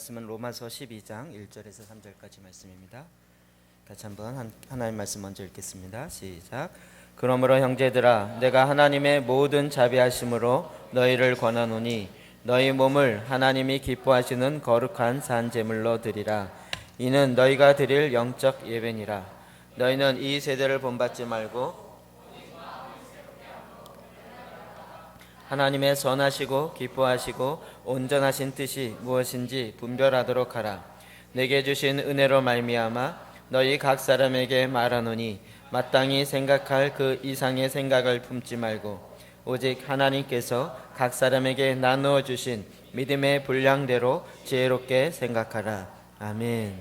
말씀은 로마서 12장 1절에서 3절까지 말씀입니다. 같이 한번 하나님 말씀 먼저 읽겠습니다. 시작. 그러므로 형제들아, 내가 하나님의 모든 자비하심으로 너희를 권하노니 너희 몸을 하나님이 기뻐하시는 거룩한 산 제물로 드리라. 이는 너희가 드릴 영적 예배니라. 너희는 이 세대를 본받지 말고 하나님의 선하시고 기뻐하시고 온전하신 뜻이 무엇인지 분별하도록 하라. 내게 주신 은혜로 말미암아 너희 각 사람에게 말하노니 마땅히 생각할 그 이상의 생각을 품지 말고 오직 하나님께서 각 사람에게 나누어 주신 믿음의 분량대로 지혜롭게 생각하라. 아멘.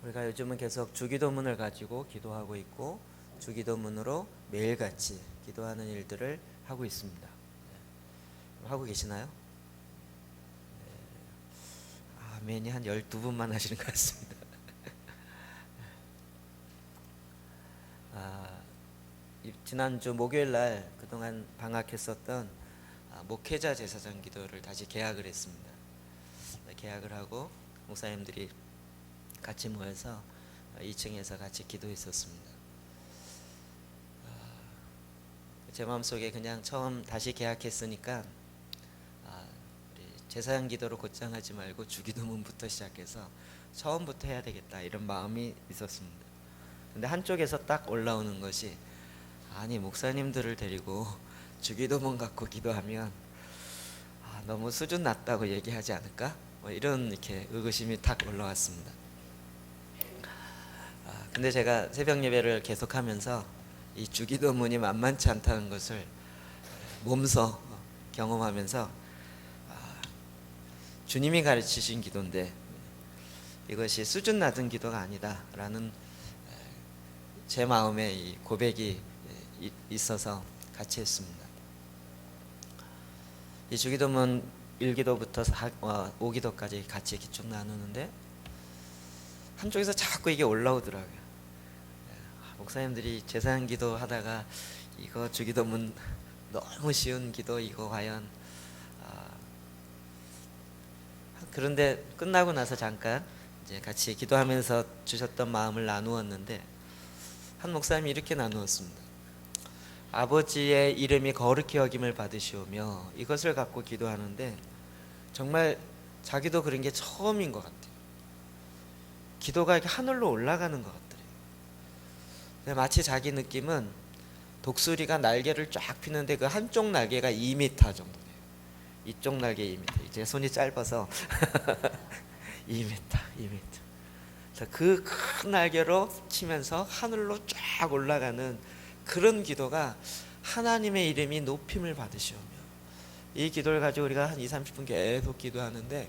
우리가 요즘은 계속 주기도문을 가지고 기도하고 있고 주기도문으로 매일같이 기도하는 일들을 하고 있습니다. 하고 계시나요? 아멘이 한 12분만 하시는 것 같습니다. 지난주 목요일날 그동안 방학했었던 목회자 제사장 기도를 다시 개학을 했습니다. 개학을 하고 목사님들이 같이 모여서 2층에서 같이 기도했었습니다. 제 마음속에 그냥 처음 다시 개학했으니까 우리 제사장 기도로 곧장 하지 말고 주기도문부터 시작해서 처음부터 해야 되겠다 이런 마음이 있었습니다. 근데 한쪽에서 딱 올라오는 것이 아니 목사님들을 데리고 주기도문 갖고 기도하면 너무 수준 낮다고 얘기하지 않을까? 이런 이렇게 의구심이 탁 올라왔습니다. 근데 제가 새벽 예배를 계속하면서 이 주기도문이 만만치 않다는 것을 몸소 경험하면서 주님이 가르치신 기도인데 이것이 수준 낮은 기도가 아니다라는 제 마음에 이 고백이 있어서 같이 했습니다. 이 주기도문 1기도부터 5기도까지 같이 쭉 나누는데 한쪽에서 자꾸 이게 올라오더라고요. 목사님들이 제사장 기도 하다가 이거 주기도문 너무 쉬운 기도 이거 과연 그런데 끝나고 나서 잠깐 이제 같이 기도하면서 주셨던 마음을 나누었는데 한 목사님이 이렇게 나누었습니다. 아버지의 이름이 거룩히 여김을 받으시오며 이것을 갖고 기도하는데 정말 자기도 그런 게 처음인 것 같아요. 기도가 이렇게 하늘로 올라가는 것 같아요. 마치 자기 느낌은 독수리가 날개를 쫙 피는데 그 한쪽 날개가 2m 정도 돼요. 이쪽 날개 2m. 이제 손이 짧아서 2m. 그래서 그 큰 날개로 치면서 하늘로 쫙 올라가는 그런 기도가 하나님의 이름이 높임을 받으시오며 이 기도를 가지고 우리가 한 20-30분 계속 기도하는데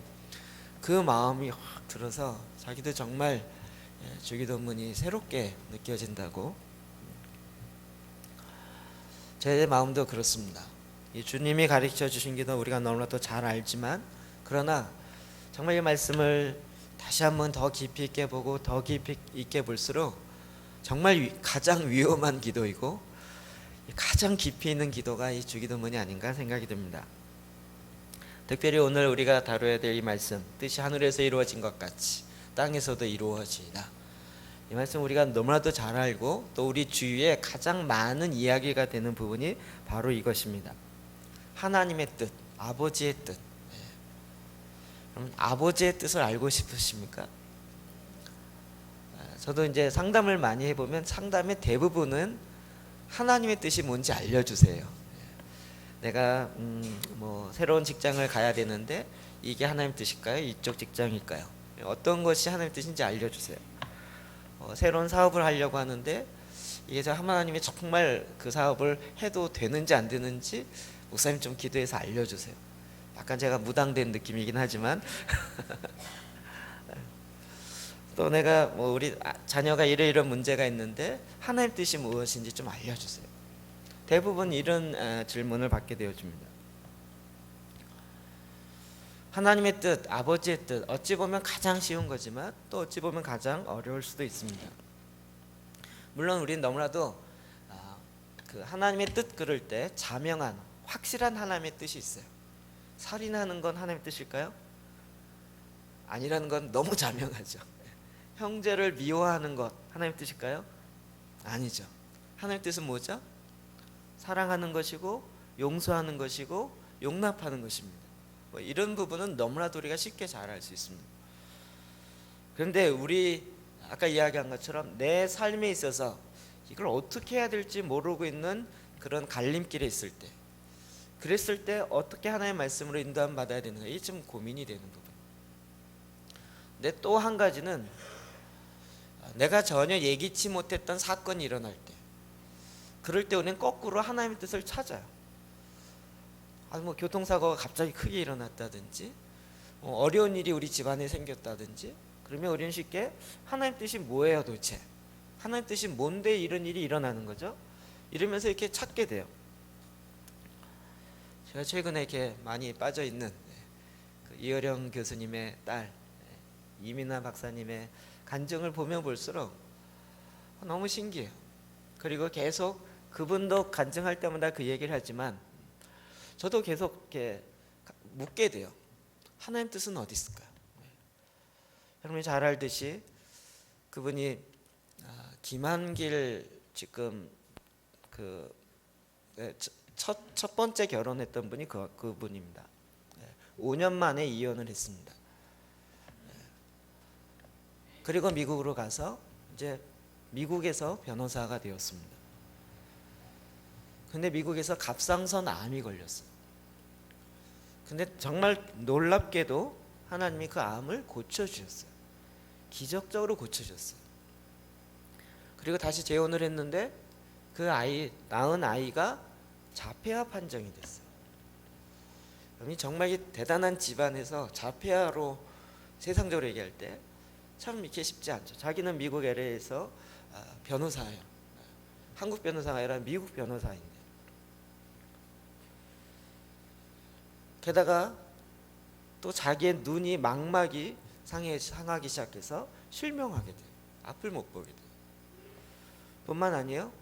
그 마음이 확 들어서 자기도 정말 주기도문이 새롭게 느껴진다고. 제 마음도 그렇습니다. 이 주님이 가르쳐 주신 기도 우리가 너무나도 잘 알지만 그러나 정말 이 말씀을 다시 한번 더 깊이 있게 보고 더 깊이 있게 볼수록 정말 가장 위험한 기도이고 가장 깊이 있는 기도가 이 주기도문이 아닌가 생각이 듭니다. 특별히 오늘 우리가 다뤄야 될 이 말씀, 뜻이 하늘에서 이루어진 것 같이 땅에서도 이루어지이다. 이 말씀 우리가 너무나도 잘 알고 또 우리 주위에 가장 많은 이야기가 되는 부분이 바로 이것입니다. 하나님의 뜻, 아버지의 뜻. 그럼 아버지의 뜻을 알고 싶으십니까? 저도 이제 상담을 많이 해보면 상담의 대부분은 하나님의 뜻이 뭔지 알려주세요. 내가 새로운 직장을 가야 되는데 이게 하나님 뜻일까요? 이쪽 직장일까요? 어떤 것이 하나님 뜻인지 알려주세요. 새로운 사업을 하려고 하는데 이게 하나님이 정말 그 사업을 해도 되는지 안 되는지 목사님 좀 기도해서 알려주세요. 약간 제가 무당된 느낌이긴 하지만 또 내가 우리 자녀가 이런 문제가 있는데 하나님 뜻이 무엇인지 좀 알려주세요. 대부분 이런 질문을 받게 되어집니다. 하나님의 뜻, 아버지의 뜻 어찌 보면 가장 쉬운 거지만 또 어찌 보면 가장 어려울 수도 있습니다. 물론 우리는 너무나도 그 하나님의 뜻 그럴 때 자명한 확실한 하나님의 뜻이 있어요. 살인하는 건 하나님의 뜻일까요? 아니라는 건 너무 자명하죠. 형제를 미워하는 것 하나님의 뜻일까요? 아니죠. 하나님의 뜻은 뭐죠? 사랑하는 것이고 용서하는 것이고 용납하는 것입니다. 뭐 이런 부분은 너무나도 우리가 쉽게 잘 알 수 있습니다. 그런데 우리 아까 이야기한 것처럼 내 삶에 있어서 이걸 어떻게 해야 될지 모르고 있는 그런 갈림길에 있을 때, 그랬을 때 어떻게 하나님의 말씀으로 인도함 받아야 되는가, 이게 좀 고민이 되는 부분. 근데 또 한 가지는 내가 전혀 예기치 못했던 사건이 일어날 때, 그럴 때 우리는 거꾸로 하나님의 뜻을 찾아요. 뭐 교통사고가 갑자기 크게 일어났다든지, 어려운 일이 우리 집안에 생겼다든지, 그러면 우리는 쉽게 하나님 뜻이 뭐예요 도대체? 하나님 뜻이 뭔데 이런 일이 일어나는 거죠? 이러면서 이렇게 찾게 돼요. 제가 최근에 이렇게 많이 빠져 있는 그 이어령 교수님의 딸 이민아 박사님의 간증을 보면 볼수록 너무 신기해요. 그리고 계속 그분도 간증할 때마다 그 얘기를 하지만 저도 계속 이렇게 묻게 돼요. 하나님 뜻은 어디 있을까요? 여러분이 잘 알듯이 그분이 김한길 지금 그 첫 번째 결혼했던 분이 그분입니다. 5년 만에 이혼을 했습니다. 그리고 미국으로 가서 이제 미국에서 변호사가 되었습니다. 근데 미국에서 갑상선 암이 걸렸어요. 근데 정말 놀랍게도 하나님이 그 암을 고쳐주셨어요. 기적적으로 고쳐주셨어요. 그리고 다시 재혼을 했는데 그 낳은 아이가 자폐아 판정이 됐어요. 정말 대단한 집안에서 자폐아로 세상적으로 얘기할 때 참 이렇게 쉽지 않죠. 자기는 미국 LA에서 변호사예요. 한국 변호사가 아니라 미국 변호사인데, 게다가 또 자기의 눈이 망막이 상하기 시작해서 실명하게 돼요. 앞을 못 보게 돼요. 뿐만 아니에요.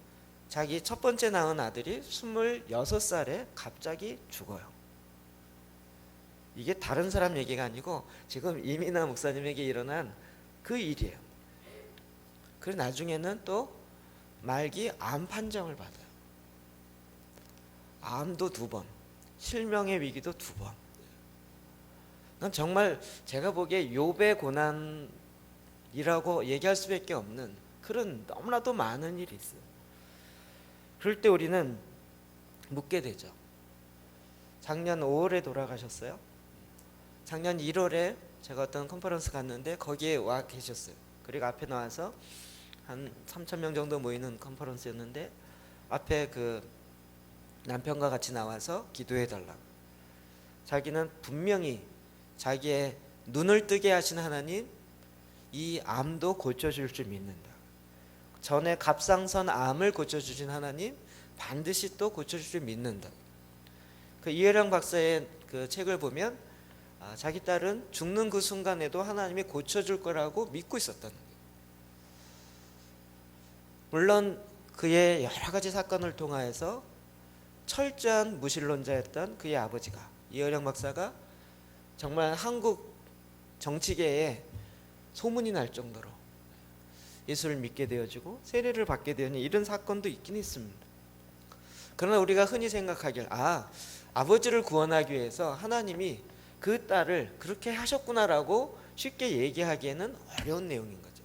자기 첫 번째 낳은 아들이 26살에 갑자기 죽어요. 이게 다른 사람 얘기가 아니고 지금 이민아 목사님에게 일어난 그 일이에요. 그리고 나중에는 또 말기 암 판정을 받아요. 암도 2번, 실명의 위기도 2번. 난 정말 제가 보기에 욥의 고난이라고 얘기할 수밖에 없는 그런 너무나도 많은 일이 있어요. 그럴 때 우리는 묻게 되죠. 작년 5월에 돌아가셨어요. 작년 1월에 제가 어떤 컨퍼런스 갔는데 거기에 와 계셨어요. 그리고 앞에 나와서 한 3,000명 정도 모이는 컨퍼런스였는데 앞에 그 남편과 같이 나와서 기도해 달라고. 자기는 분명히 자기의 눈을 뜨게 하신 하나님, 이 암도 고쳐줄 줄 믿는다. 전에 갑상선 암을 고쳐주신 하나님 반드시 또 고쳐줄 줄 믿는다. 그 이혜령 박사의 그 책을 보면 자기 딸은 죽는 그 순간에도 하나님이 고쳐줄 거라고 믿고 있었다는 거예요. 물론 그의 여러 가지 사건을 통하여서 철저한 무신론자였던 그의 아버지가, 이혜령 박사가 정말 한국 정치계에 소문이 날 정도로 예수를 믿게 되어지고 세례를 받게 되는 이런 사건도 있긴 있습니다. 그러나 우리가 흔히 생각하길 아버지를 구원하기 위해서 하나님이 그 딸을 그렇게 하셨구나라고 쉽게 얘기하기에는 어려운 내용인 거죠.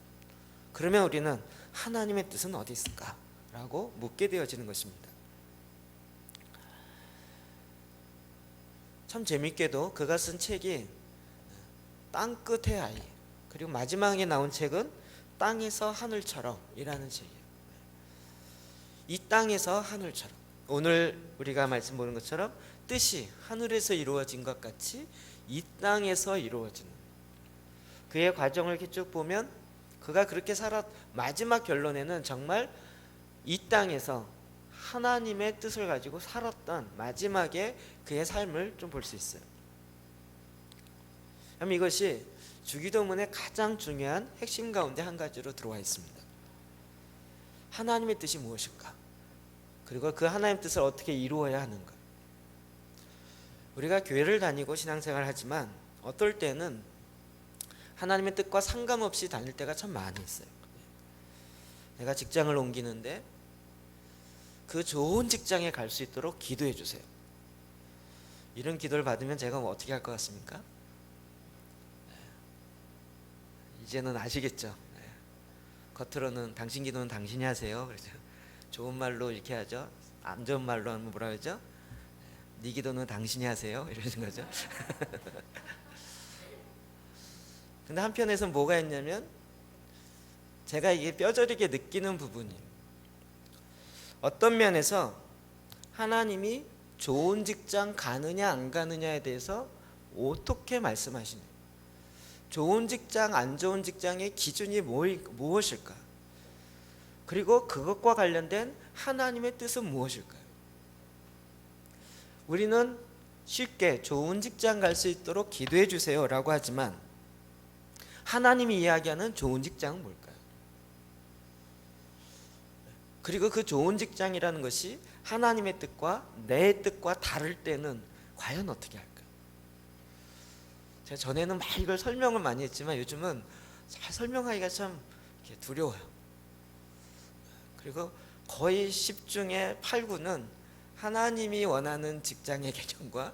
그러면 우리는 하나님의 뜻은 어디 있을까? 라고 묻게 되어지는 것입니다. 참 재밌게도 그가 쓴 책이 땅끝의 아이, 그리고 마지막에 나온 책은 땅에서 하늘처럼 이라는 책이에요. 이 땅에서 하늘처럼, 오늘 우리가 말씀 보는 것처럼 뜻이 하늘에서 이루어진 것 같이 이 땅에서 이루어지는 그의 과정을 이렇게 쭉 보면 그가 그렇게 마지막 결론에는 정말 이 땅에서 하나님의 뜻을 가지고 살았던 마지막에 그의 삶을 좀 볼 수 있어요. 그럼 이것이 주기도문의 가장 중요한 핵심 가운데 한 가지로 들어와 있습니다. 하나님의 뜻이 무엇일까? 그리고 그 하나님의 뜻을 어떻게 이루어야 하는가? 우리가 교회를 다니고 신앙생활을 하지만 어떨 때는 하나님의 뜻과 상관없이 다닐 때가 참 많이 있어요. 내가 직장을 옮기는데 그 좋은 직장에 갈 수 있도록 기도해 주세요. 이런 기도를 받으면 제가 뭐 어떻게 할 것 같습니까? 이제는 아시겠죠? 겉으로는 당신 기도는 당신이 하세요. 그렇죠? 좋은 말로 이렇게 하죠. 안 좋은 말로 하면 뭐라 그러죠? 네 기도는 당신이 하세요. 이러는 거죠. 근데 한편에서 뭐가 있냐면 제가 이게 뼈저리게 느끼는 부분이 어떤 면에서 하나님이 좋은 직장 가느냐 안 가느냐에 대해서 어떻게 말씀하시냐, 좋은 직장 안 좋은 직장의 기준이 무엇일까, 그리고 그것과 관련된 하나님의 뜻은 무엇일까요? 우리는 쉽게 좋은 직장 갈 수 있도록 기도해 주세요 라고 하지만 하나님이 이야기하는 좋은 직장은 뭘까요? 그리고 그 좋은 직장이라는 것이 하나님의 뜻과 내 뜻과 다를 때는 과연 어떻게 할까요? 제가 전에는 막 이걸 설명을 많이 했지만 요즘은 잘 설명하기가 참 두려워요. 그리고 거의 10 중에 8, 9는 하나님이 원하는 직장의 개념과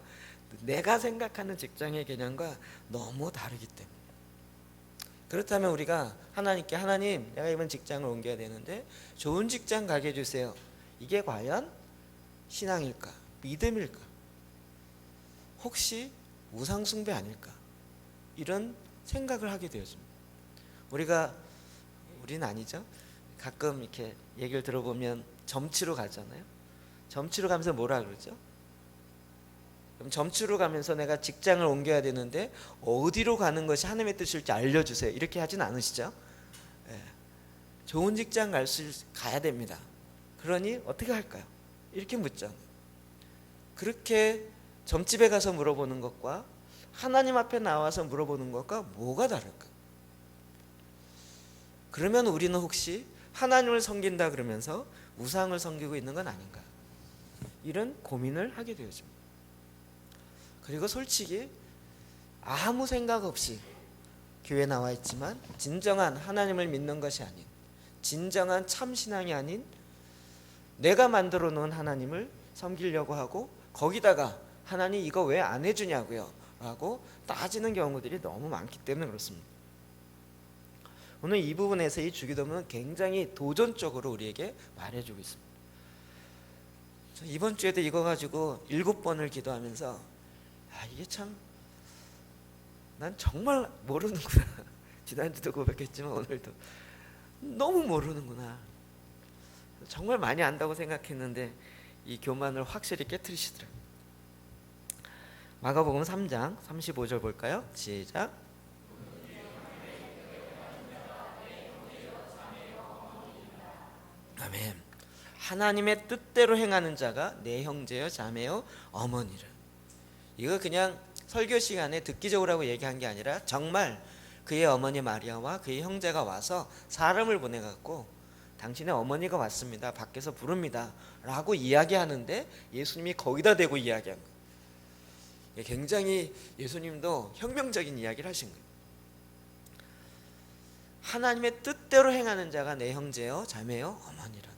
내가 생각하는 직장의 개념과 너무 다르기 때문에, 그렇다면 우리가 하나님께 하나님 내가 이번 직장을 옮겨야 되는데 좋은 직장 가게 해주세요, 이게 과연 신앙일까, 믿음일까, 혹시 우상숭배 아닐까, 이런 생각을 하게 되었습니다. 우리는 아니죠. 가끔 이렇게 얘기를 들어보면 점치러 가잖아요. 점치러 가면서 뭐라 그러죠? 그럼 점치러 가면서 내가 직장을 옮겨야 되는데 어디로 가는 것이 하나님의 뜻일지 알려주세요, 이렇게 하진 않으시죠? 좋은 직장 가야 됩니다. 그러니 어떻게 할까요? 이렇게 묻잖아요. 그렇게 점집에 가서 물어보는 것과 하나님 앞에 나와서 물어보는 것과 뭐가 다를까? 그러면 우리는 혹시 하나님을 섬긴다 그러면서 우상을 섬기고 있는 건 아닌가? 이런 고민을 하게 되어집니다. 그리고 솔직히 아무 생각 없이 교회에 나와 있지만 진정한 하나님을 믿는 것이 아닌, 진정한 참신앙이 아닌 내가 만들어 놓은 하나님을 섬기려고 하고 거기다가 하나님 이거 왜 안 해주냐고요 라고 따지는 경우들이 너무 많기 때문에 그렇습니다. 오늘 이 부분에서 이 주기도문은 굉장히 도전적으로 우리에게 말해주고 있습니다. 이번 주에도 이거 가지고 7번을 기도하면서 이게 참 난 정말 모르는구나. 지난주도 고백했지만 오늘도 너무 모르는구나. 정말 많이 안다고 생각했는데 이 교만을 확실히 깨트리시더라고요. 마가복음 3장 35절 볼까요? 시작. 아멘. 하나님의 뜻대로 행하는 자가 내 형제여 자매여 어머니라. 이거 그냥 설교 시간에 듣기적으로 얘기한 게 아니라 정말 그의 어머니 마리아와 그의 형제가 와서 사람을 보내갖고 당신의 어머니가 왔습니다, 밖에서 부릅니다 라고 이야기하는데 예수님이 거기다 대고 이야기한 거예요. 굉장히 예수님도 혁명적인 이야기를 하신 거예요. 하나님의 뜻대로 행하는 자가 내 형제요 자매요 어머니라.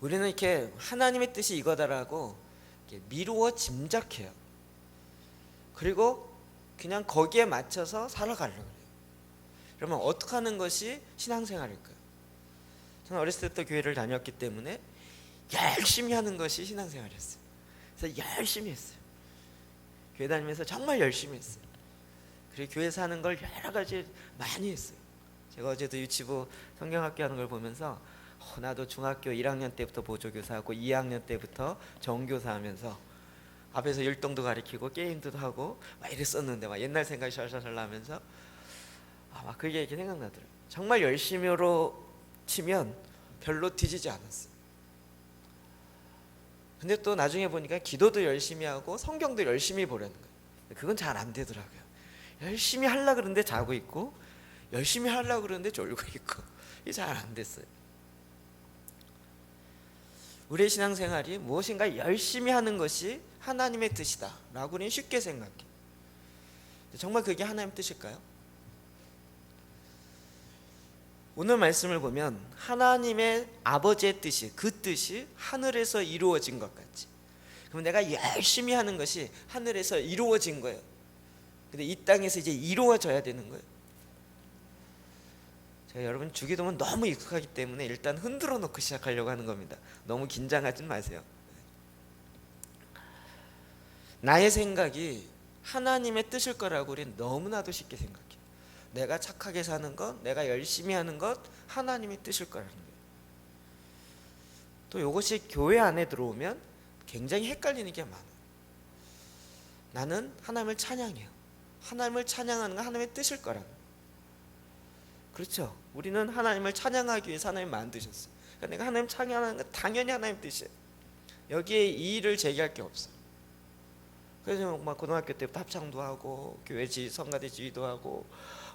우리는 이렇게 하나님의 뜻이 이거다라고 이렇게 미루어 짐작해요. 그리고 그냥 거기에 맞춰서 살아가려고 해요. 그러면 어떻게 하는 것이 신앙생활일까요? 저는 어렸을 때부터 교회를 다녔기 때문에 열심히 하는 것이 신앙생활이었어요. 그래서 열심히 했어요. 교회 다니면서 정말 열심히 했어요. 그리고 교회에서 하는 걸 여러 가지 많이 했어요. 제가 어제도 유치부 성경학교 하는 걸 보면서 나도 중학교 1학년 때부터 보조교사하고 2학년 때부터 정교사 하면서 앞에서 율동도 가르치고 게임도 하고 막 이랬었는데 막 옛날 생각이 샬샬샬 나면서 막 그게 이렇게 생각나더라고요. 정말 열심히로 치면 별로 뒤지지 않았어요. 근데 또 나중에 보니까 기도도 열심히 하고 성경도 열심히 보려는 거예요. 그건 잘 안 되더라고요. 열심히 하려고 그러는데 자고 있고 열심히 하려고 그러는데 졸고 있고 이게 잘 안 됐어요. 우리의 신앙생활이 무엇인가 열심히 하는 것이 하나님의 뜻이다 라고 우리는 쉽게 생각해. 정말 그게 하나님의 뜻일까요? 오늘 말씀을 보면 하나님의 아버지의 뜻이, 그 뜻이 하늘에서 이루어진 것 같지. 그럼 내가 열심히 하는 것이 하늘에서 이루어진 거예요. 근데 이 땅에서 이제 이루어져야 되는 거예요. 제가 여러분 주기도문 너무 익숙하기 때문에 일단 흔들어 놓고 시작하려고 하는 겁니다. 너무 긴장하지 마세요. 나의 생각이 하나님의 뜻일 거라고 우리는 너무나도 쉽게 생각해요. 내가 착하게 사는 것, 내가 열심히 하는 것, 하나님의 뜻일 거라는 거예요. 또 이것이 교회 안에 들어오면 굉장히 헷갈리는 게 많아요. 나는 하나님을 찬양해요. 하나님을 찬양하는 건 하나님의 뜻일 거라는 거예요. 그렇죠. 우리는 하나님을 찬양하기 위해서 하나님 만드셨어요. 그러니까 내가 하나님 찬양하는 건 당연히 하나님 뜻이에요. 여기에 이의를 제기할 게 없어요. 그래서 막 고등학교 때부터 합창도 하고 교회 성가대 지휘도 하고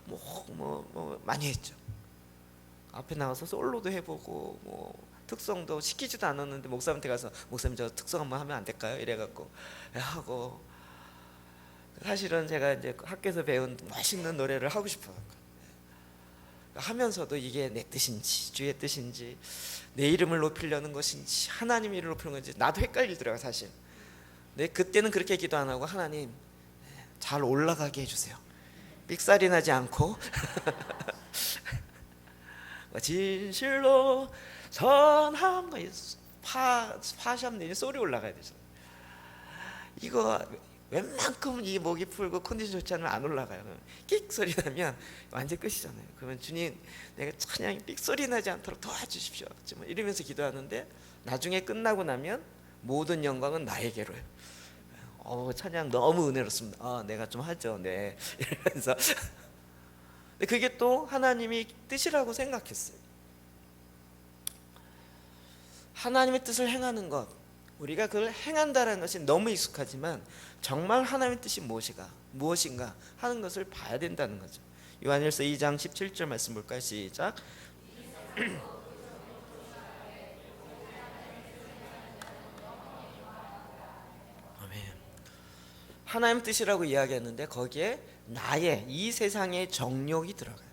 뭐 많이 했죠. 앞에 나와서 솔로도 해보고 뭐 특성도 시키지도 않았는데 목사님한테 가서 목사님 저 특성 한번 하면 안 될까요? 이래갖고 하고 사실은 제가 이제 학교에서 배운 멋있는 노래를 하고 싶어요. 하면서도 이게 내 뜻인지 주의 뜻인지 내 이름을 높이려는 것인지 하나님 이름을 높이는 건지 나도 헷갈리더라고요 사실. 근데 그때는 그렇게 기도 안 하고 하나님 잘 올라가게 해주세요. 삑살이 나지 않고 진실로 선한 거 파샵 내지 소리 올라가야 되죠. 이거 웬만큼 이 목이 풀고 컨디션 좋지 않으면 안 올라가요. 끽 소리 나면 완전 끝이잖아요. 그러면 주님 내가 찬양이 삑 소리 나지 않도록 도와주십시오 이러면서 기도하는데 나중에 끝나고 나면 모든 영광은 나에게로요. 찬양 너무 은혜롭습니다. 내가 좀 하죠. 네 이러면서 근데 그게 또 하나님이 뜻이라고 생각했어요. 하나님의 뜻을 행하는 것, 우리가 그걸 행한다는 것이 너무 익숙하지만 정말 하나님의 뜻이 무엇인가 하는 것을 봐야 된다는 거죠. 요한일서 2장 17절 말씀 볼까요? 시작. 아멘. 하나님의 뜻이라고 이야기했는데 거기에 나의 이 세상의 정욕이 들어가요.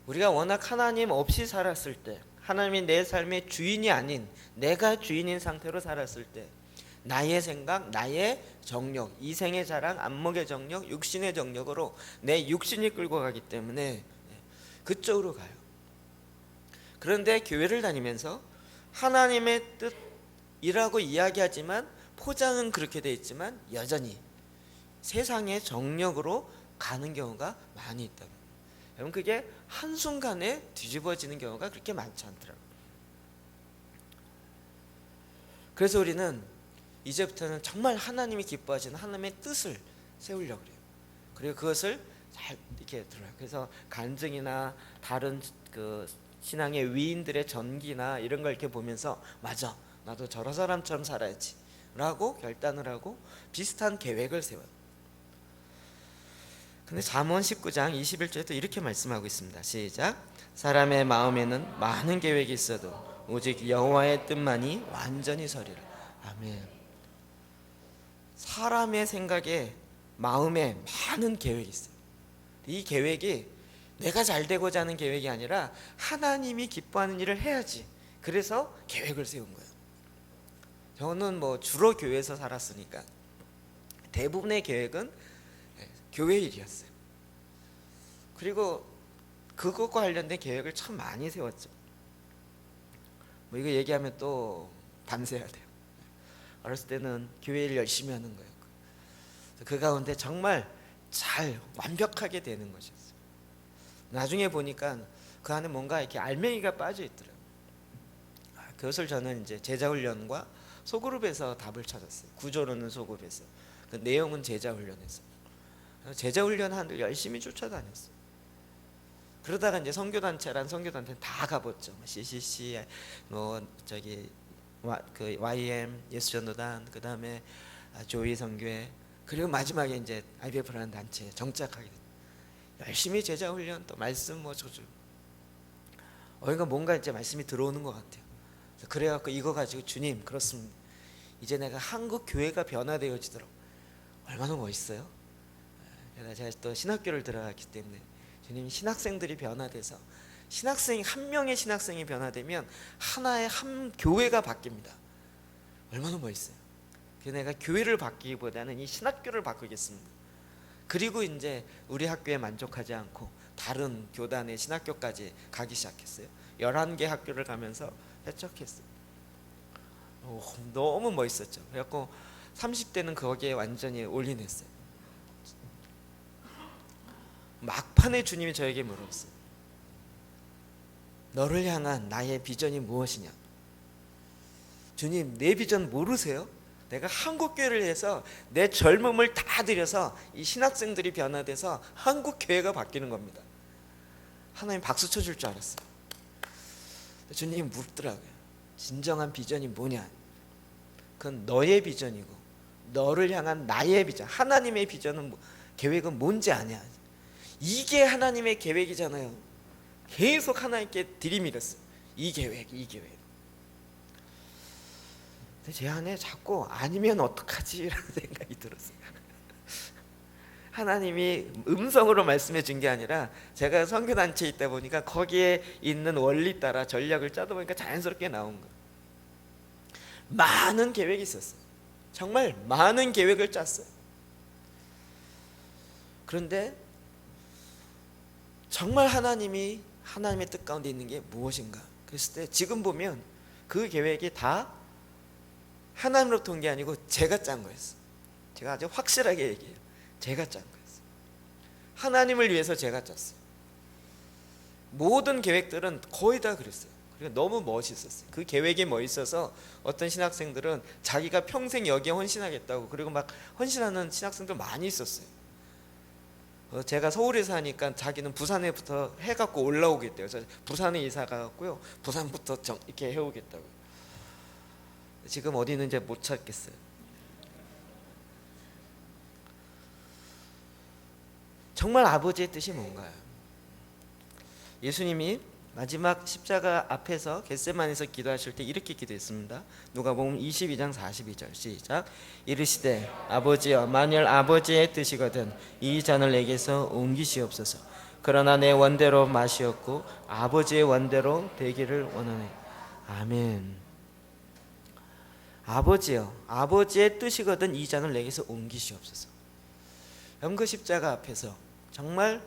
우리가 워낙 하나님 없이 살았을 때, 하나님이 내 삶의 주인이 아닌 내가 주인인 상태로 살았을 때 나의 생각, 나의 정욕, 이생의 자랑, 안목의 정욕, 육신의 정욕으로 내 육신이 끌고 가기 때문에 그쪽으로 가요. 그런데 교회를 다니면서 하나님의 뜻이라고 이야기하지만 포장은 그렇게 돼 있지만 여전히 세상의 정욕으로 가는 경우가 많이 있다. 여러분 그게 한순간에 뒤집어지는 경우가 그렇게 많지 않더라고요. 그래서 우리는 이제부터는 정말 하나님이 기뻐하시는 하나님의 뜻을 세우려고 그래요. 그리고 그것을 잘 이렇게 들어요. 그래서 간증이나 다른 그 신앙의 위인들의 전기나 이런 걸 이렇게 보면서 맞아 나도 저런 사람처럼 살아야지 라고 결단을 하고 비슷한 계획을 세워요. 근데 잠언 19장 21절에 또 이렇게 말씀하고 있습니다. 시작. 사람의 마음에는 많은 계획이 있어도 오직 여호와의 뜻만이 완전히 서리라. 아멘. 사람의 생각에 마음에 많은 계획이 있어요. 이 계획이 내가 잘 되고자 하는 계획이 아니라 하나님이 기뻐하는 일을 해야지. 그래서 계획을 세운 거예요. 저는 뭐 주로 교회에서 살았으니까 대부분의 계획은 교회 일이었어요. 그리고 그것과 관련된 계획을 참 많이 세웠죠. 뭐 이거 얘기하면 또 밤새야 돼요. 어렸을 때는 교회 일 열심히 하는 거예요. 그 가운데 정말 잘 완벽하게 되는 것이었어요. 나중에 보니까 그 안에 뭔가 이렇게 알맹이가 빠져 있더라고요. 그것을 저는 이제 제자훈련과 소그룹에서 답을 찾았어요. 구조론은 소그룹에서, 그 내용은 제자훈련에서. 제자훈련 하는데 열심히 쫓아다녔어요. 그러다가 이제 선교단체란 선교단체는 다 가봤죠. CCC, 뭐 저기 그 YM 예수전도단, 그 다음에 조이 선교회, 그리고 마지막에 이제 IBF라는 단체에 정착하게 됐어요. 열심히 제자훈련 또 말씀 뭐 조주. 그러니까 뭔가 이제 말씀이 들어오는 것 같아요. 그래갖고 이거 가지고 주님 그렇습니다. 이제 내가 한국 교회가 변화되어지도록 얼마나 멋있어요. 제가 또 신학교를 들어갔기 때문에 주님 신학생들이 변화돼서 한 명의 신학생이 변화되면 하나의 한 교회가 바뀝니다. 얼마나 멋있어요. 그래서 내가 교회를 바뀌기보다는 이 신학교를 바꾸겠습니다. 그리고 이제 우리 학교에 만족하지 않고 다른 교단의 신학교까지 가기 시작했어요. 11개 학교를 가면서 해적했어요. 너무 멋있었죠. 그래갖고 30대는 거기에 완전히 올인했어요. 막판에 주님이 저에게 물었어요. 너를 향한 나의 비전이 무엇이냐? 주님, 내 비전 모르세요? 내가 한국교회를 해서 내 젊음을 다 들여서 이 신학생들이 변화돼서 한국교회가 바뀌는 겁니다. 하나님 박수 쳐줄 줄 알았어요. 주님이 묻더라고요. 진정한 비전이 뭐냐? 그건 너의 비전이고 너를 향한 나의 비전, 하나님의 비전은 계획은 뭔지 아냐? 이게 하나님의 계획이잖아요. 계속 하나님께 들이밀었어요. 이 계획. 근데 제 안에 자꾸 아니면 어떡하지? 라는 생각이 들었어요. 하나님이 음성으로 말씀해 준 게 아니라 제가 선교단체에 있다 보니까 거기에 있는 원리 따라 전략을 짜다 보니까 자연스럽게 나온 거예요. 많은 계획이 있었어요. 정말 많은 계획을 짰어요. 그런데 정말 하나님의 뜻 가운데 있는 게 무엇인가? 그랬을 때 지금 보면 그 계획이 다 하나님으로부터 온 게 아니고 제가 짠 거였어요. 제가 아주 확실하게 얘기해요. 제가 짠 거였어요. 하나님을 위해서 제가 짰어요. 모든 계획들은 거의 다 그랬어요. 그러니까 너무 멋있었어요. 그 계획이 멋있어서 어떤 신학생들은 자기가 평생 여기에 헌신하겠다고, 그리고 막 헌신하는 신학생들 많이 있었어요. 제가 서울에 사니까 자기는 부산에부터 해갖고 올라오겠대요. 그래서 부산에 이사 가갖고요, 부산부터 이렇게 해오겠다고. 지금 어디 있는지 못 찾겠어요. 정말 아버지의 뜻이 뭔가요? 예수님이 마지막 십자가 앞에서 겟세마네에서 기도하실 때 이렇게 기도했습니다. 누가복음 22장 42절 시작. 이르시되 아버지여, 만일 아버지의 뜻이거든 이 잔을 내게서 옮기시옵소서. 그러나 내 원대로 마시옵고 아버지의 원대로 되기를 원하네. 아멘. 아버지여, 아버지의 뜻이거든 이 잔을 내게서 옮기시옵소서. 그 십자가 앞에서 정말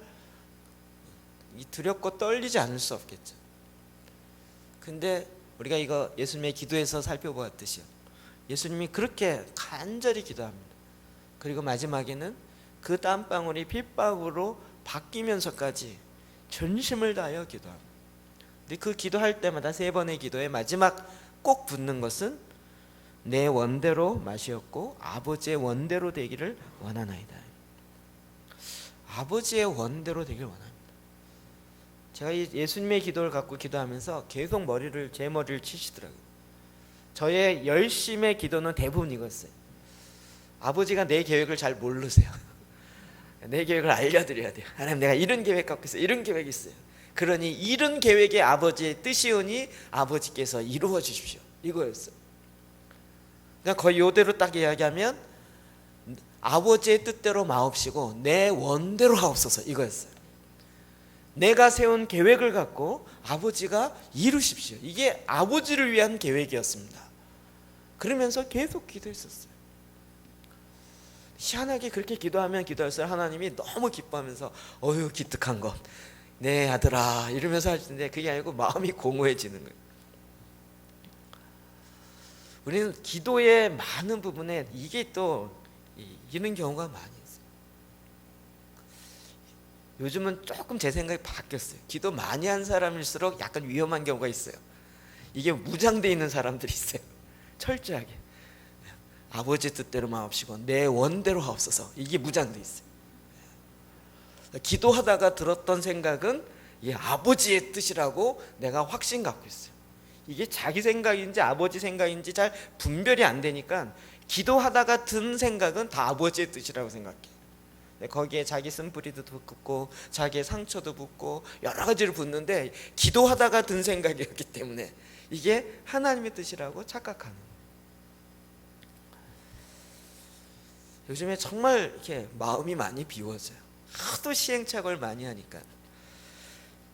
두렵고 떨리지 않을 수 없겠죠. 근데 우리가 이거 예수님의 기도에서 살펴보았듯이요, 예수님이 그렇게 간절히 기도합니다. 그리고 마지막에는 그 땀방울이 핏방울로 바뀌면서까지 전심을 다하여 기도합니다. 근데 그 기도할 때마다 세 번의 기도에 마지막 꼭 붙는 것은 내 원대로 마시었고 아버지의 원대로 되기를 원하나이다. 아버지의 원대로 되기를 원합니다. 제가 이 예수님의 기도를 갖고 기도하면서 계속 제 머리를 치시더라고요. 저의 열심의 기도는 대부분 이거였어요. 아버지가 내 계획을 잘 모르세요. 내 계획을 알려드려야 돼요. 하나님, 내가 이런 계획 갖고 있어요. 이런 계획이 있어요. 그러니 이런 계획에 아버지의 뜻이오니 아버지께서 이루어 주십시오. 이거였어요. 그러니까 거의 이대로 딱 이야기하면 아버지의 뜻대로 마옵시고 내 원대로 하옵소서, 이거였어요. 내가 세운 계획을 갖고 아버지가 이루십시오. 이게 아버지를 위한 계획이었습니다. 그러면서 계속 기도했었어요. 희한하게 그렇게 기도하면 기도할수록 하나님이 너무 기뻐하면서 어휴 기특한 것, 내 아들아 이러면서 하시는데 그게 아니고 마음이 공허해지는 거예요. 우리는 기도의 많은 부분에 이게 또 이런 경우가 많이 있어요. 요즘은 조금 제 생각이 바뀌었어요. 기도 많이 한 사람일수록 약간 위험한 경우가 있어요. 이게 무장되어 있는 사람들이 있어요. 철저하게 아버지 뜻대로 마옵시고 내 원대로 하옵소서, 이게 무장되어 있어요. 기도하다가 들었던 생각은 이 아버지의 뜻이라고 내가 확신 갖고 있어요. 이게 자기 생각인지 아버지 생각인지 잘 분별이 안 되니까 기도하다가 든 생각은 다 아버지의 뜻이라고 생각해요. 거기에 자기 쓴뿌리도 붙고 자기의 상처도 붙고 여러 가지를 붙는데 기도하다가 든 생각이었기 때문에 이게 하나님의 뜻이라고 착각하는. 요즘에 정말 이렇게 마음이 많이 비워져요. 하도 시행착오를 많이 하니까.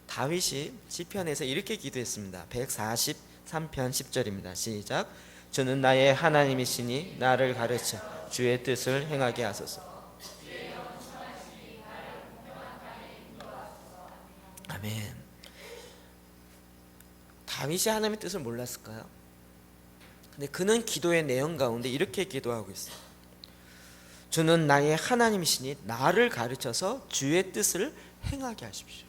다윗이 시편에서 이렇게 기도했습니다. 143편 10절입니다. 시작. 주는 나의 하나님이시니 나를 가르쳐 주의 뜻을 행하게 하소서. 아멘. 다윗이 하나님의 뜻을 몰랐을까요? 근데 그는 기도의 내용 가운데 이렇게 기도하고 있어요. 주는 나의 하나님이시니 나를 가르쳐서 주의 뜻을 행하게 하십시오.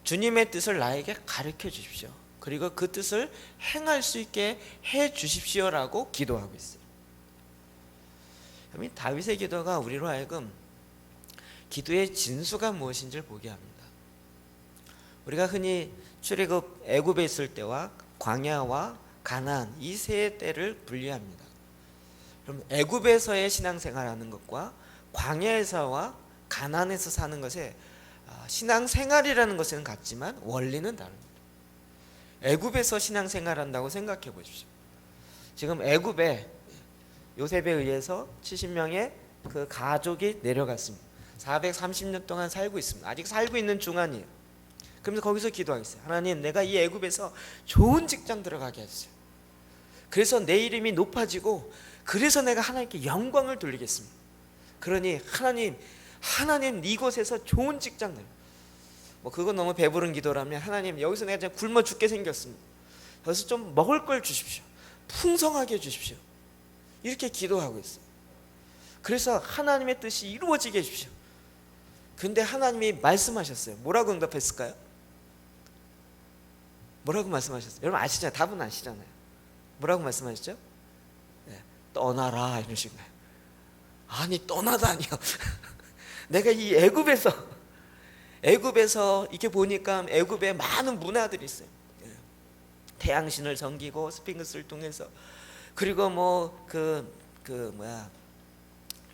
주님의 뜻을 나에게 가르쳐 주십시오. 그리고 그 뜻을 행할 수 있게 해 주십시오라고 기도하고 있어요. 다윗의 기도가 우리로 하여금 기도의 진수가 무엇인지를 보게 합니다. 우리가 흔히 출애굽 애굽에 있을 때와 광야와 가나안 이 세 때를 분리합니다. 그럼 애굽에서의 신앙생활하는 것과 광야에서와 가나안에서 사는 것에 신앙생활이라는 것은 같지만 원리는 다릅니다. 애굽에서 신앙생활한다고 생각해 보십시오. 지금 애굽에 요셉에 의해서 70명의 그 가족이 내려갔습니다. 430년 동안 살고 있습니다. 아직 살고 있는 중간이에요. 그러면서 거기서 기도하겠어요. 하나님, 내가 이 애굽에서 좋은 직장 들어가게 해주세요. 그래서 내 이름이 높아지고 그래서 내가 하나님께 영광을 돌리겠습니다. 그러니 하나님 이곳에서 좋은 직장 내려. 그건 너무 배부른 기도라면 하나님 여기서 내가 그냥 굶어 죽게 생겼습니다. 여기서 좀 먹을 걸 주십시오. 풍성하게 해주십시오. 이렇게 기도하고 있어요. 그래서 하나님의 뜻이 이루어지게 해주십시오. 근데 하나님이 말씀하셨어요. 뭐라고 응답했을까요? 뭐라고 말씀하셨어요? 여러분 아시잖아요. 답은 아시잖아요. 뭐라고 말씀하셨죠? 네, 떠나라 이러신 거예요. 아니 떠나다니요. 내가 이 애굽에서 이렇게 보니까 애굽에 많은 문화들이 있어요. 태양신을 섬기고 스핑크스를 통해서 그리고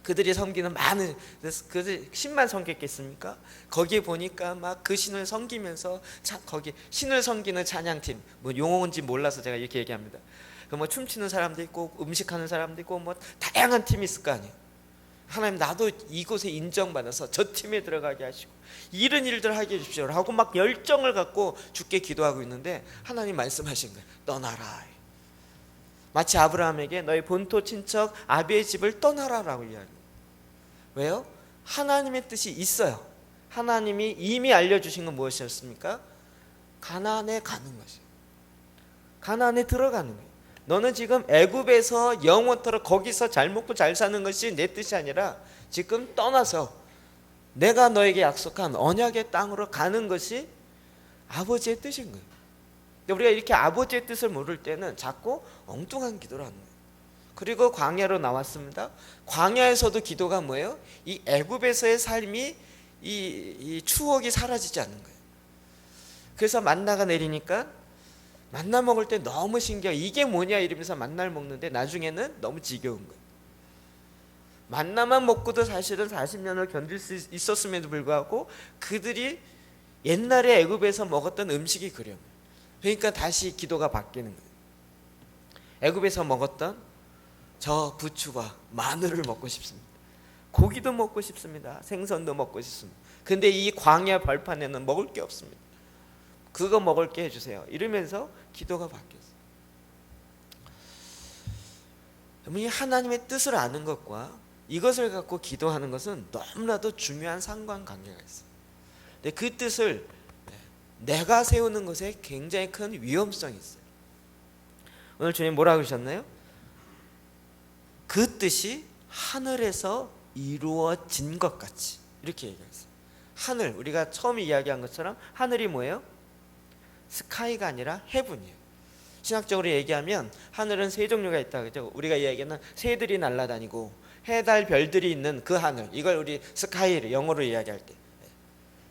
그들이 섬기는 많은 그 신만 섬겼겠습니까? 거기에 보니까 막 그 신을 섬기면서 거기 신을 섬기는 찬양팀 용어인지 몰라서 제가 이렇게 얘기합니다. 춤추는 사람도 있고 음식하는 사람도 있고 다양한 팀이 있을 거 아니에요. 하나님 나도 이곳에 인정받아서 저 팀에 들어가게 하시고 이런 일들 하게 해주십시오 라고 막 열정을 갖고 주께 기도하고 있는데 하나님 말씀하신 거예요. 떠나라. 마치 아브라함에게 너희 본토 친척 아비의 집을 떠나라라고 이야기해요. 왜요? 하나님의 뜻이 있어요. 하나님이 이미 알려주신 건 무엇이었습니까? 가나안에 가는 것이에요. 가나안에 들어가는 거예요. 너는 지금 애굽에서 영원토록 거기서 잘 먹고 잘 사는 것이 내 뜻이 아니라 지금 떠나서 내가 너에게 약속한 언약의 땅으로 가는 것이 아버지의 뜻인 거예요. 근데 우리가 이렇게 아버지의 뜻을 모를 때는 자꾸 엉뚱한 기도를 하는 거예요. 그리고 광야로 나왔습니다. 광야에서도 기도가 뭐예요? 이 애굽에서의 삶이 이 추억이 사라지지 않는 거예요. 그래서 만나가 내리니까 만나 먹을 때 너무 신기해. 이게 뭐냐 이러면서 만나를 먹는데 나중에는 너무 지겨운 거예요. 만나만 먹고도 사실은 40년을 견딜 수 있었음에도 불구하고 그들이 옛날에 애굽에서 먹었던 음식이 그래요. 그러니까 다시 기도가 바뀌는 거예요. 애굽에서 먹었던 저 부추와 마늘을 먹고 싶습니다. 고기도 먹고 싶습니다. 생선도 먹고 싶습니다. 근데 이 광야 벌판에는 먹을 게 없습니다. 그거 먹을 게 해주세요. 이러면서 기도가 바뀌었어요. 이 하나님의 뜻을 아는 것과 이것을 갖고 기도하는 것은 너무나도 중요한 상관관계가 있어요. 근데 그 뜻을 내가 세우는 것에 굉장히 큰 위험성이 있어요. 오늘 주님 뭐라고 하셨나요? 그 뜻이 하늘에서 이루어진 것 같이 이렇게 얘기했어요. 하늘, 우리가 처음 이야기한 것처럼 하늘이 뭐예요? 스카이가 아니라 헤븐이에요. 신학적으로 얘기하면 하늘은 세 종류가 있다 그죠? 우리가 이야기하는 새들이 날아다니고 해, 달, 별들이 있는 그 하늘, 이걸 우리 스카이를 영어로 이야기할 때.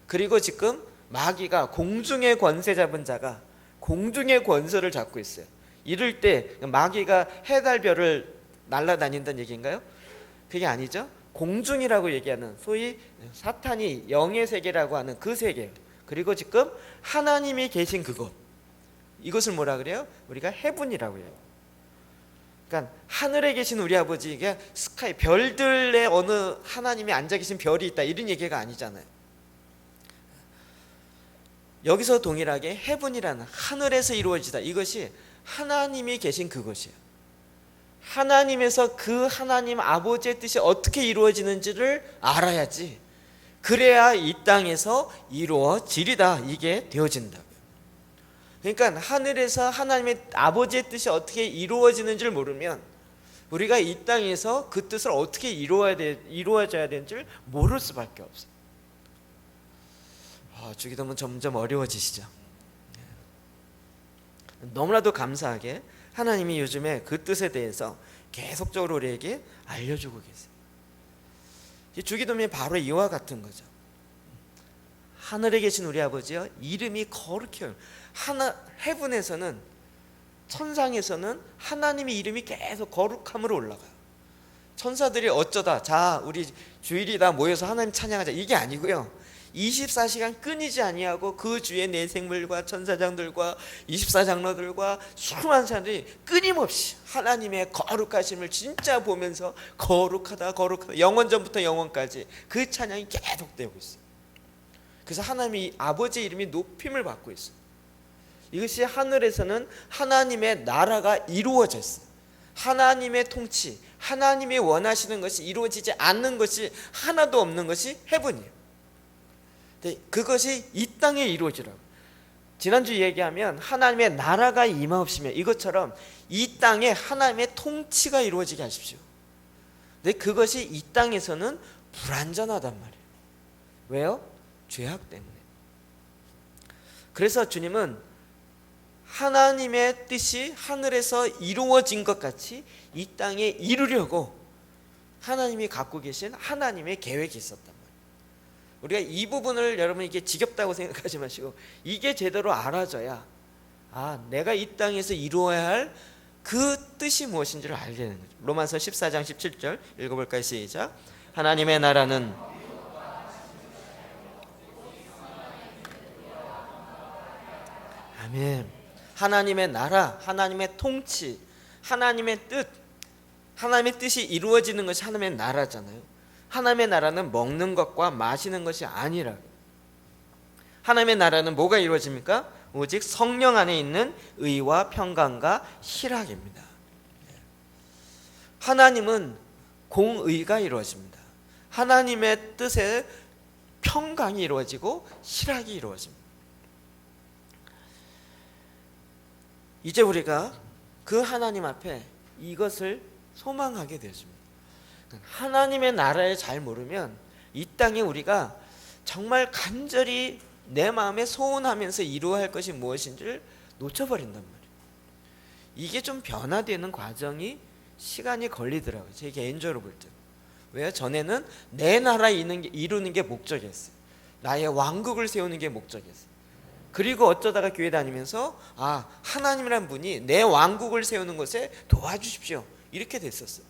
그리고 지금 마귀가 공중의 권세 잡은 자가 공중의 권세를 잡고 있어요. 이럴 때 마귀가 해, 달, 별을 날아다닌다는 얘기인가요? 그게 아니죠. 공중이라고 얘기하는 소위 사탄이 영의 세계라고 하는 그 세계, 그리고 지금 하나님이 계신 그곳, 이것을 뭐라 그래요? 우리가 헤븐이라고 해요. 그러니까 하늘에 계신 우리 아버지, 이게 스카이, 별들의 어느 하나님이 앉아 계신 별이 있다, 이런 얘기가 아니잖아요. 여기서 동일하게 헤븐이라는 하늘에서 이루어지다, 이것이 하나님이 계신 그곳이에요. 하나님에서 그 하나님 아버지의 뜻이 어떻게 이루어지는지를 알아야지, 그래야 이 땅에서 이루어지리다, 이게 되어진다고요. 그러니까 하늘에서 하나님의 아버지의 뜻이 어떻게 이루어지는지를 모르면 우리가 이 땅에서 그 뜻을 어떻게 이루어져야 되는지를 모를 수밖에 없어요. 주기도문 점점 어려워지시죠? 너무나도 감사하게 하나님이 요즘에 그 뜻에 대해서 계속적으로 우리에게 알려주고 계세요. 주기도문이 바로 이와 같은 거죠. 하늘에 계신 우리 아버지여, 이름이 거룩해요. 헤븐에서는, 천상에서는 하나님의 이름이 계속 거룩함으로 올라가요. 천사들이 어쩌다 자 우리 주일이다 모여서 하나님 찬양하자, 이게 아니고요, 24시간 끊이지 아니하고 그 주의 내 생물과 천사장들과 24장로들과 수많은 사람들이 끊임없이 하나님의 거룩하심을 진짜 보면서 거룩하다 거룩하다, 영원전부터 영원까지 그 찬양이 계속되고 있어요. 그래서 하나님이 아버지의 이름이 높임을 받고 있어요. 이것이 하늘에서는 하나님의 나라가 이루어졌어요. 하나님의 통치, 하나님이 원하시는 것이 이루어지지 않는 것이 하나도 없는 것이 헤븐이에요. 그것이 이 땅에 이루어지라고. 지난주 얘기하면 하나님의 나라가 임하옵시며, 이것처럼 이 땅에 하나님의 통치가 이루어지게 하십시오. 근데 그것이 이 땅에서는 불완전하단 말이에요. 왜요? 죄악 때문에. 그래서 주님은 하나님의 뜻이 하늘에서 이루어진 것 같이 이 땅에 이루려고 하나님이 갖고 계신 하나님의 계획이 있었단 말이에요. 우리가 이 부분을, 여러분 이게 지겹다고 생각하지 마시고 이게 제대로 알아져야 내가 이 땅에서 이루어야 할 그 뜻이 무엇인지를 알게 되는 거죠. 로마서 14장 17절 읽어볼까요? 시작. 하나님의 나라는 아멘. 하나님의 나라, 하나님의 통치, 하나님의 뜻, 하나님의 뜻이 이루어지는 것이 하나님의 나라잖아요. 하나님의 나라는 먹는 것과 마시는 것이 아니라, 하나님의 나라는 뭐가 이루어집니까? 오직 성령 안에 있는 의와 평강과 희락입니다. 하나님은 공의가 이루어집니다. 하나님의 뜻에 평강이 이루어지고 희락이 이루어집니다. 이제 우리가 그 하나님 앞에 이것을 소망하게 되었습니다. 하나님의 나라를 잘 모르면 이 땅에 우리가 정말 간절히 내 마음에 소원하면서 이루어야 할 것이 무엇인지를 놓쳐버린단 말이에요. 이게 좀 변화되는 과정이 시간이 걸리더라고요. 제 개인적으로 볼 때. 왜요? 전에는 내 나라 이루는 게 목적이었어요. 나의 왕국을 세우는 게 목적이었어요. 그리고 어쩌다가 교회 다니면서 하나님이란 분이 내 왕국을 세우는 것에 도와주십시오, 이렇게 됐었어요.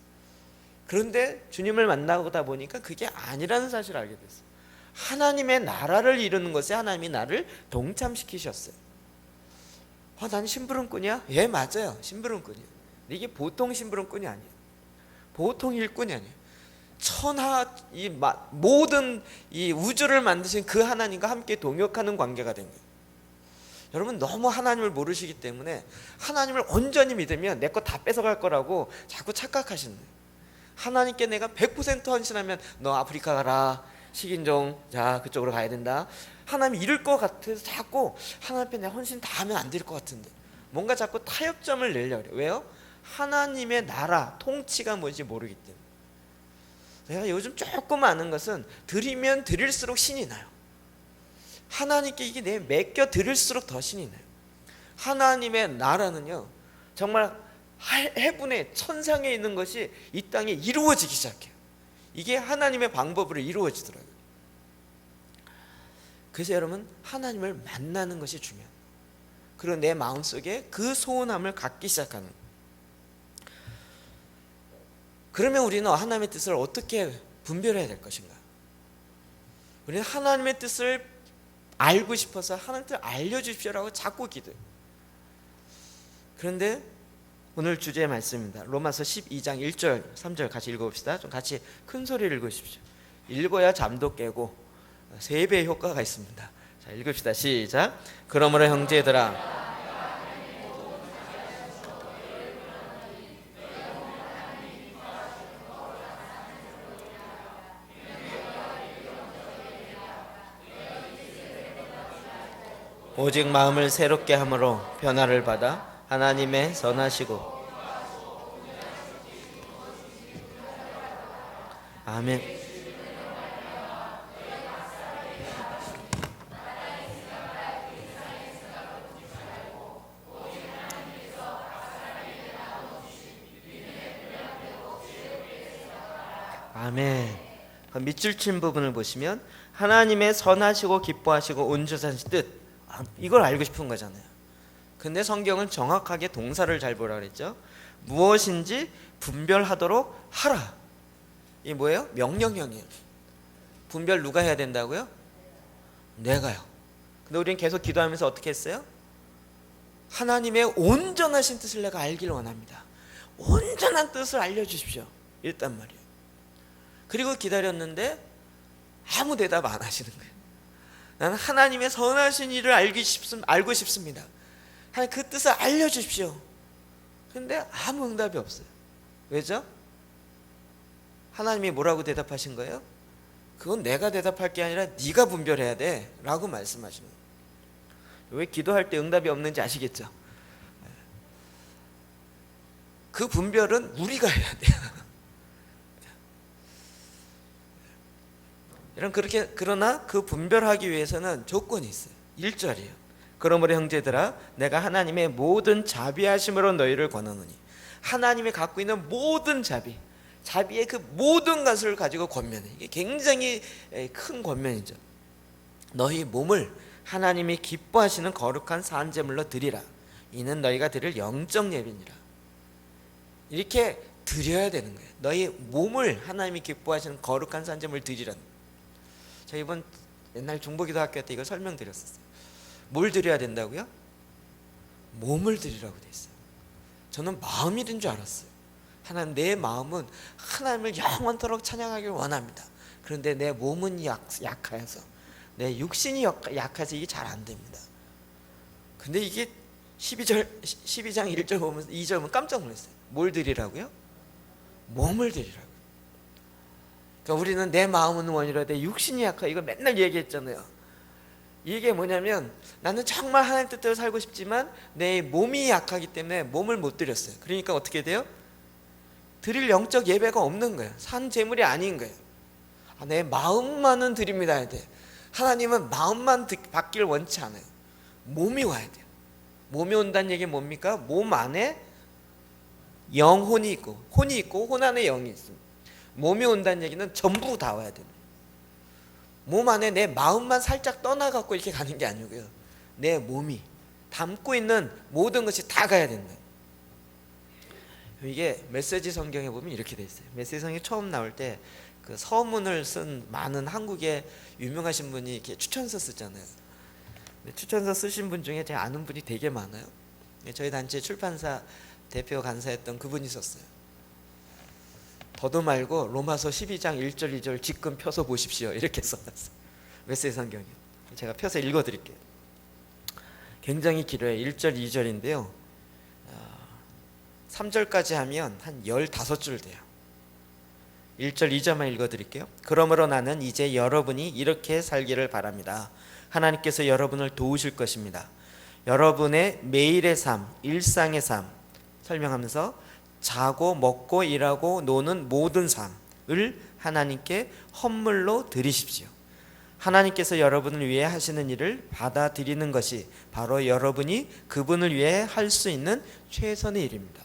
그런데 주님을 만나보다 보니까 그게 아니라는 사실을 알게 됐어요. 하나님의 나라를 이루는 것에 하나님이 나를 동참시키셨어요. 난 심부름꾼이야? 예, 맞아요. 심부름꾼이에요. 이게 보통 심부름꾼이 아니에요. 보통 일꾼이 아니에요. 모든 이 우주를 만드신 그 하나님과 함께 동역하는 관계가 된 거예요. 여러분 너무 하나님을 모르시기 때문에 하나님을 온전히 믿으면 내 거 다 뺏어갈 거라고 자꾸 착각하시는 거예요. 하나님께 내가 100% 헌신하면 너 아프리카 가라, 식인종 자 그쪽으로 가야 된다, 하나님 이럴 것 같아서 자꾸 하나님 앞에 내가 헌신 다 하면 안 될 것 같은데 뭔가 자꾸 타협점을 내려고 해요. 왜요? 하나님의 나라 통치가 뭔지 모르기 때문에. 내가 요즘 조금 아는 것은 드리면 드릴수록 신이 나요. 하나님께 이게 내 맡겨 드릴수록 더 신이 나요. 하나님의 나라는요 정말 해분의 천상에 있는 것이 이 땅에 이루어지기 시작해요. 이게 하나님의 방법으로 이루어지더라고요. 그래서 여러분 하나님을 만나는 것이 중요해요. 그리고 내 마음속에 그 소원함을 갖기 시작하는 거예요. 그러면 우리는 하나님의 뜻을 어떻게 분별해야 될 것인가? 우리는 하나님의 뜻을 알고 싶어서 하나님 뜻을 알려주십시오라고 자꾸 기도해요. 그런데 오늘 주제의 말씀입니다. 로마서 12장 1절 3절 같이 읽어봅시다. 좀 같이 큰 소리를 읽으십시오. 읽어야 잠도 깨고 3배의 효과가 있습니다. 자, 읽읍시다. 시작. 그러므로 형제들아, 오직 마음을 새롭게 함으로 변화를 받아 하나님의 선하시고 아멘. 아멘. 밑줄 친 부분을 보시면 하나님의 선하시고 기뻐하시고 온전하신 뜻, 이걸 알고 싶은 거잖아요. 근데 성경은 정확하게 동사를 잘 보라 그랬죠. 무엇인지 분별하도록 하라. 이게 뭐예요? 명령형이에요. 분별 누가 해야 된다고요? 내가요. 근데 우리는 계속 기도하면서 어떻게 했어요? 하나님의 온전하신 뜻을 내가 알기를 원합니다. 온전한 뜻을 알려주십시오. 이랬단 말이에요. 그리고 기다렸는데 아무 대답 안 하시는 거예요. 나는 하나님의 선하신 일을 알고 싶습니다. 하나님 그 뜻을 알려주십시오. 그런데 아무 응답이 없어요. 왜죠? 하나님이 뭐라고 대답하신 거예요? 그건 내가 대답할 게 아니라 네가 분별해야 돼 라고 말씀하시는 거예요. 왜 기도할 때 응답이 없는지 아시겠죠? 그 분별은 우리가 해야 돼요. 그러나 그 분별하기 위해서는 조건이 있어요. 1절이에요. 그러므로 형제들아, 내가 하나님의 모든 자비하심으로 너희를 권하노니. 하나님이 갖고 있는 모든 자비의 그 모든 것을 가지고 권면해. 이게 굉장히 큰 권면이죠. 너희 몸을 하나님이 기뻐하시는 거룩한 산제물로 드리라. 이는 너희가 드릴 영적 예배니라. 이렇게 드려야 되는 거예요. 너희 몸을 하나님이 기뻐하시는 거룩한 산제물 드리라는 거예요. 저 이번 옛날 중보기도 학교 때 이거 설명드렸었어요. 뭘 드려야 된다고요? 몸을 드리라고 돼 있어요. 저는 마음이 된 줄 알았어요. 하나님, 내 마음은 하나님을 영원토록 찬양하길 원합니다. 그런데 내 몸은 약해서, 내 육신이 약해서 이게 잘 안 됩니다. 근데 이게 12장 1절 보면서 2절 보면 깜짝 놀랐어요. 뭘 드리라고요? 몸을 드리라고. 그러니까 우리는 내 마음은 원이라 내 육신이 약하, 이거 맨날 얘기했잖아요. 이게 뭐냐면 나는 정말 하나님 뜻대로 살고 싶지만 내 몸이 약하기 때문에 몸을 못 드렸어요. 그러니까 어떻게 돼요? 드릴 영적 예배가 없는 거예요. 산 제물이 아닌 거예요. 내 마음만은 드립니다 해야 돼. 하나님은 마음만 받기를 원치 않아요. 몸이 와야 돼요. 몸이 온다는 얘기는 뭡니까? 몸 안에 영혼이 있고 혼이 있고 혼 안에 영이 있습니다. 몸이 온다는 얘기는 전부 다 와야 돼요. 몸 안에 내 마음만 살짝 떠나갖고 이렇게 가는 게 아니고요. 내 몸이 담고 있는 모든 것이 다 가야 된다. 이게 메시지 성경에 보면 이렇게 돼 있어요. 메시지 성경이 처음 나올 때 그 서문을 쓴 많은 한국의 유명하신 분이 이렇게 추천서 쓰잖아요. 추천서 쓰신 분 중에 제가 아는 분이 되게 많아요. 저희 단체 출판사 대표 간사였던 그분이 썼어요. 더도 말고 로마서 12장 1절 2절 지금 펴서 보십시오. 이렇게 써놨어요. 메시지 성경이. 제가 펴서 읽어드릴게요. 굉장히 길어요. 1절 2절인데요. 3절까지 하면 한 15줄 돼요. 1절 2절만 읽어드릴게요. 그러므로 나는 이제 여러분이 이렇게 살기를 바랍니다. 하나님께서 여러분을 도우실 것입니다. 여러분의 매일의 삶, 일상의 삶 설명하면서 자고 먹고 일하고 노는 모든 삶을 하나님께 헌물로 드리십시오. 하나님께서 여러분을 위해 하시는 일을 받아들이는 것이 바로 여러분이 그분을 위해 할 수 있는 최선의 일입니다.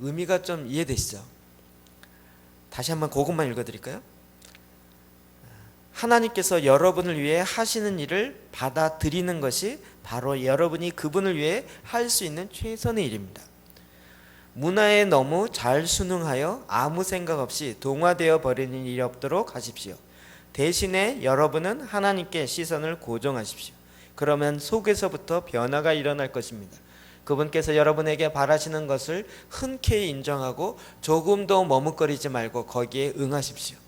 의미가 좀 이해되시죠? 다시 한번 그것만 읽어드릴까요? 하나님께서 여러분을 위해 하시는 일을 받아들이는 것이 바로 여러분이 그분을 위해 할 수 있는 최선의 일입니다. 문화에 너무 잘 순응하여 아무 생각 없이 동화되어 버리는 일이 없도록 하십시오. 대신에 여러분은 하나님께 시선을 고정하십시오. 그러면 속에서부터 변화가 일어날 것입니다. 그분께서 여러분에게 바라시는 것을 흔쾌히 인정하고 조금 더 머뭇거리지 말고 거기에 응하십시오.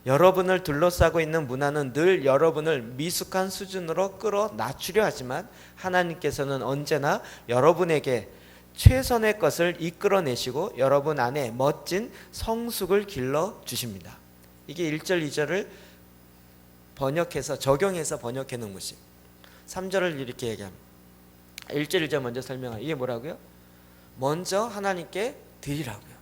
여러분을 둘러싸고 있는 문화는 늘 여러분을 미숙한 수준으로 끌어 낮추려 하지만 하나님께서는 언제나 여러분에게 최선의 것을 이끌어내시고 여러분 안에 멋진 성숙을 길러 주십니다. 이게 1절 2절을 번역해서 적용해서 번역해 놓은 것이 3절을 이렇게 얘기합니다. 1절 1절 먼저 설명해요. 이게 뭐라고요? 먼저 하나님께 드리라고요.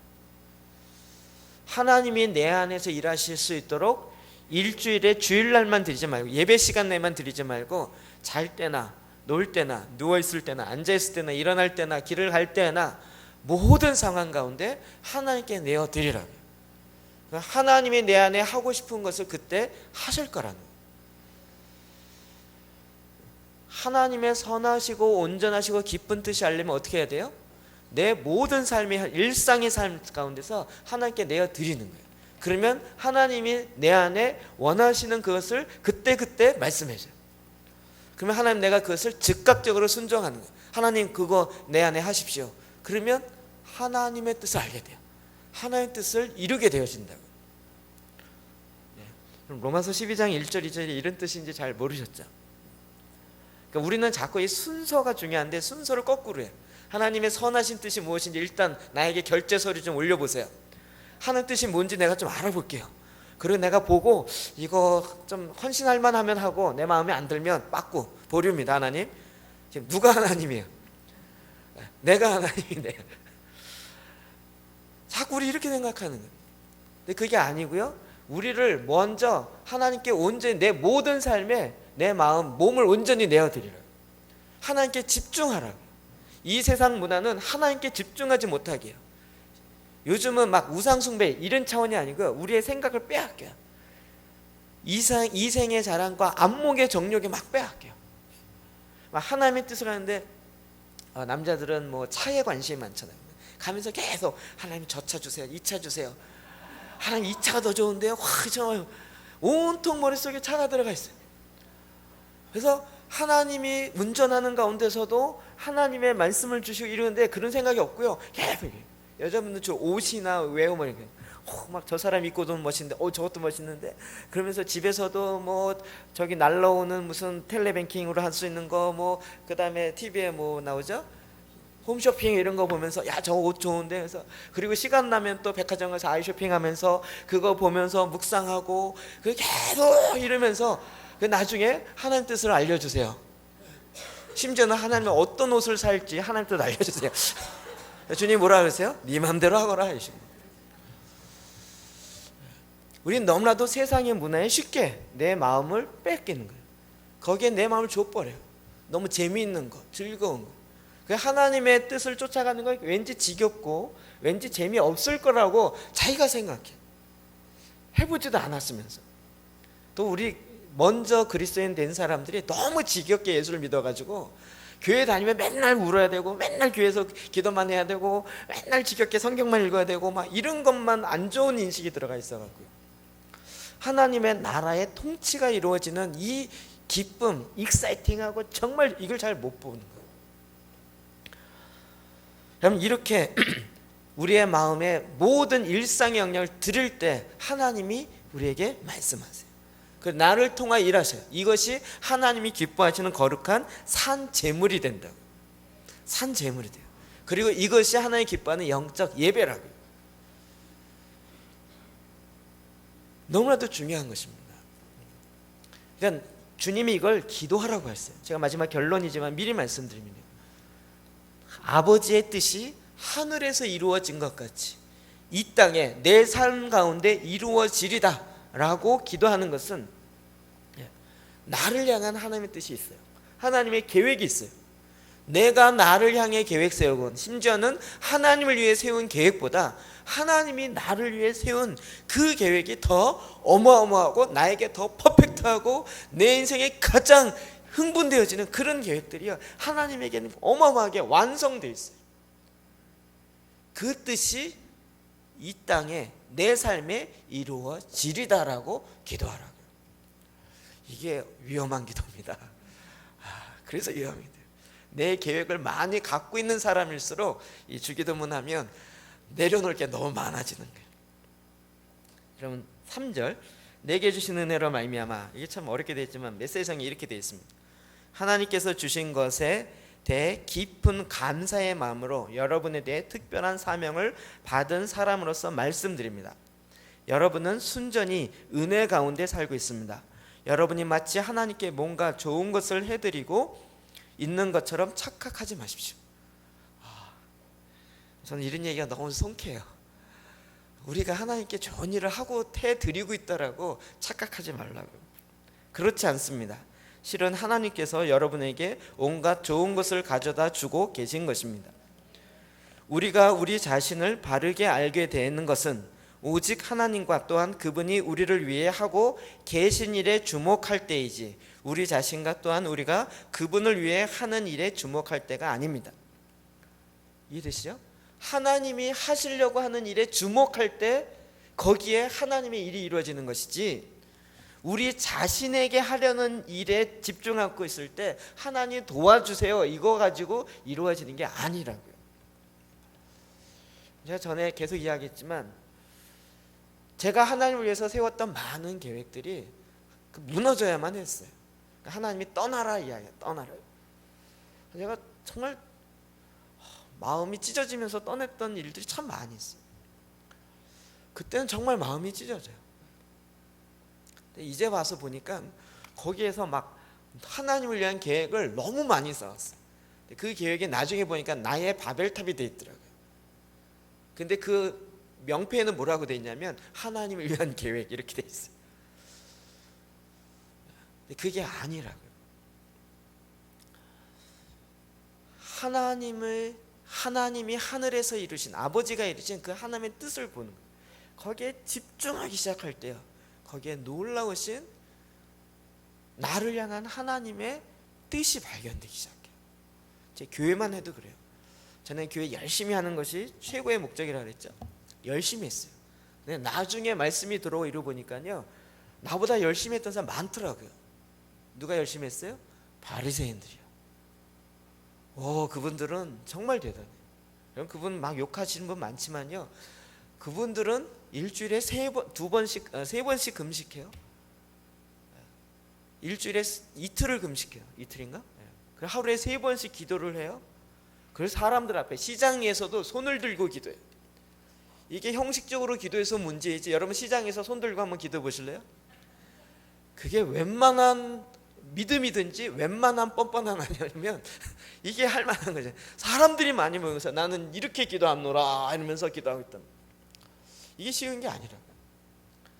하나님이 내 안에서 일하실 수 있도록 일주일에 주일날만 드리지 말고 예배 시간 내만 드리지 말고 잘 때나 놀 때나 누워있을 때나 앉아있을 때나 일어날 때나 길을 갈 때나 모든 상황 가운데 하나님께 내어드리라고요. 하나님이 내 안에 하고 싶은 것을 그때 하실 거라는 거예요. 하나님의 선하시고 온전하시고 기쁜 뜻이 알려면 어떻게 해야 돼요? 내 모든 삶의 일상의 삶 가운데서 하나님께 내어드리는 거예요. 그러면 하나님이 내 안에 원하시는 그것을 그때그때 말씀해 줘요. 그러면 하나님 내가 그것을 즉각적으로 순종하는 거예요. 하나님 그거 내 안에 하십시오. 그러면 하나님의 뜻을 알게 돼요. 하나님의 뜻을 이루게 되어진다고. 그럼 로마서 12장 1절 2절이 이런 뜻인지 잘 모르셨죠? 그러니까 우리는 자꾸 이 순서가 중요한데 순서를 거꾸로 해요. 하나님의 선하신 뜻이 무엇인지 일단 나에게 결제서류 좀 올려보세요. 하는 뜻이 뭔지 내가 좀 알아볼게요. 그리고 내가 보고 이거 좀 헌신할 만하면 하고 내 마음에 안 들면 빠꾸 보류입니다. 하나님 지금 누가 하나님이에요? 내가 하나님이네. 자꾸 우리 이렇게 생각하는 거예요. 근데 그게 아니고요. 우리를 먼저 하나님께 온전히 내 모든 삶에 내 마음 몸을 온전히 내어드리라고. 하나님께 집중하라고. 이 세상 문화는 하나님께 집중하지 못하게 해요. 요즘은 막 우상숭배 이런 차원이 아니고요. 우리의 생각을 빼앗겨요. 이생의 자랑과 안목의 정욕에 막 빼앗겨요. 막 하나님의 뜻을 하는데 남자들은 뭐 차에 관심이 많잖아요. 가면서 계속 하나님 저 차 주세요. 이 차 주세요. 하나님 이 차가 더 좋은데요. 와, 온통 머릿속에 차가 들어가 있어요. 그래서 하나님이 운전하는 가운데서도 하나님의 말씀을 주시고 이러는데 그런 생각이 없고요. 계속 여자분들 저 옷이나 외우면 막 저 사람 입고도 멋있는데 저것도 멋있는데 그러면서 집에서도 뭐 저기 날라오는 무슨 텔레뱅킹으로 할 수 있는 거 뭐 그다음에 TV에 뭐 나오죠? 홈쇼핑 이런 거 보면서 야 저 옷 좋은데 그래서 그리고 시간 나면 또 백화점 가서 아이쇼핑하면서 그거 보면서 묵상하고 그 계속 이러면서 그 나중에 하나님 뜻을 알려주세요. 심지어는 하나님은 어떤 옷을 살지 하나님 뜻 알려주세요. 주님 뭐라 그러세요? 네 맘대로 하거라 하십니다. 우리는 너무나도 세상의 문화에 쉽게 내 마음을 뺏기는 거예요. 거기에 내 마음을 줘버려요. 너무 재미있는 거, 즐거운 거. 하나님의 뜻을 쫓아가는 건 왠지 지겹고 왠지 재미없을 거라고 자기가 생각해. 해보지도 않았으면서. 또 우리 먼저 그리스도인 된 사람들이 너무 지겹게 예수를 믿어가지고 교회 다니면 맨날 울어야 되고 맨날 교회에서 기도만 해야 되고 맨날 지겹게 성경만 읽어야 되고 막 이런 것만 안 좋은 인식이 들어가 있어가지고요. 하나님의 나라의 통치가 이루어지는 이 기쁨, 익사이팅하고 정말 이걸 잘 못 보는 거예요. 그럼 이렇게 우리의 마음에 모든 일상의 영향을 드릴 때 하나님이 우리에게 말씀하세요. 그 나를 통하여 일하셔요. 이것이 하나님이 기뻐하시는 거룩한 산 제물이 된다고. 산 제물이 돼요. 그리고 이것이 하나님이 기뻐하는 영적 예배라고요. 너무나도 중요한 것입니다. 그러니까 주님이 이걸 기도하라고 했어요. 제가 마지막 결론이지만 미리 말씀드립니다. 아버지의 뜻이 하늘에서 이루어진 것 같이 이 땅에 내 삶 가운데 이루어지리다 라고 기도하는 것은 나를 향한 하나님의 뜻이 있어요. 하나님의 계획이 있어요. 내가 나를 향해 계획 세우고 심지어는 하나님을 위해 세운 계획보다 하나님이 나를 위해 세운 그 계획이 더 어마어마하고 나에게 더 퍼펙트하고 내 인생에 가장 흥분되어지는 그런 계획들이 하나님에게는 어마어마하게 완성되어 있어요. 그 뜻이 이 땅에 내 삶에 이루어지리다라고 기도하라고요. 이게 위험한 기도입니다. 그래서 위험이 돼요. 내 계획을 많이 갖고 있는 사람일수록 이 주기도문 하면 내려놓을 게 너무 많아지는 거예요. 그러면 3절, 내게 주신 은혜로 말미암아, 이게 참 어렵게 되어 있지만 메시지성이 이렇게 되어 있습니다. 하나님께서 주신 것에 대해 깊은 감사의 마음으로 여러분에 대해 특별한 사명을 받은 사람으로서 말씀드립니다. 여러분은 순전히 은혜 가운데 살고 있습니다. 여러분이 마치 하나님께 뭔가 좋은 것을 해드리고 있는 것처럼 착각하지 마십시오. 저는 이런 얘기가 너무 송쾌해요. 우리가 하나님께 좋은 일을 하고 해드리고 있다라고 착각하지 말라고요. 그렇지 않습니다. 실은 하나님께서 여러분에게 온갖 좋은 것을 가져다 주고 계신 것입니다. 우리가 우리 자신을 바르게 알게 되는 것은 오직 하나님과 또한 그분이 우리를 위해 하고 계신 일에 주목할 때이지, 우리 자신과 또한 우리가 그분을 위해 하는 일에 주목할 때가 아닙니다. 이해되시죠? 하나님이 하시려고 하는 일에 주목할 때 거기에 하나님의 일이 이루어지는 것이지, 우리 자신에게 하려는 일에 집중하고 있을 때 하나님 도와주세요 이거 가지고 이루어지는 게 아니라고요. 제가 전에 계속 이야기했지만 제가 하나님을 위해서 세웠던 많은 계획들이 무너져야만 했어요. 하나님이 떠나라 이야기야. 떠나라. 제가 정말 마음이 찢어지면서 떠났던 일들이 참 많이 있어요. 그때는 정말 마음이 찢어져요. 근데 이제 와서 보니까 거기에서 막 하나님을 위한 계획을 너무 많이 쌓았어요. 그 계획이 나중에 보니까 나의 바벨탑이 돼 있더라고요. 근데 그 명패에는 뭐라고 돼 있냐면 하나님을 위한 계획 이렇게 돼 있어요. 근데 그게 아니라고요. 하나님이 하늘에서 이루신, 아버지가 이루신 그 하나님의 뜻을 보는 거예요. 거기에 집중하기 시작할 때요, 거기에 놀라우신 나를 향한 하나님의 뜻이 발견되기 시작해요. 제 교회만 해도 그래요. 저는 교회 열심히 하는 것이 최고의 목적이라고 그랬죠. 열심히 했어요. 근데 나중에 말씀이 들어오고 이러고 보니까요, 나보다 열심히 했던 사람 많더라고요. 누가 열심히 했어요? 바리새인들이요. 그분들은 정말 대단해요. 그분 막 욕하시는 분 많지만요, 그분들은 일주일에 세 번씩 금식해요. 일주일에 이틀을 금식해요. 이틀인가? 그리고 하루에 3번씩 기도를 해요. 그래서 사람들 앞에, 시장에서도 손을 들고 기도해요. 이게 형식적으로 기도해서 문제이지, 여러분 시장에서 손 들고 한번 기도해 보실래요? 그게 웬만한 믿음이든지 웬만한 뻔뻔한 아니면 이게 할 만한 거죠. 사람들이 많이 모여서 나는 이렇게 기도하노라 이러면서 기도하고 있다. 이게 쉬운 게 아니라고.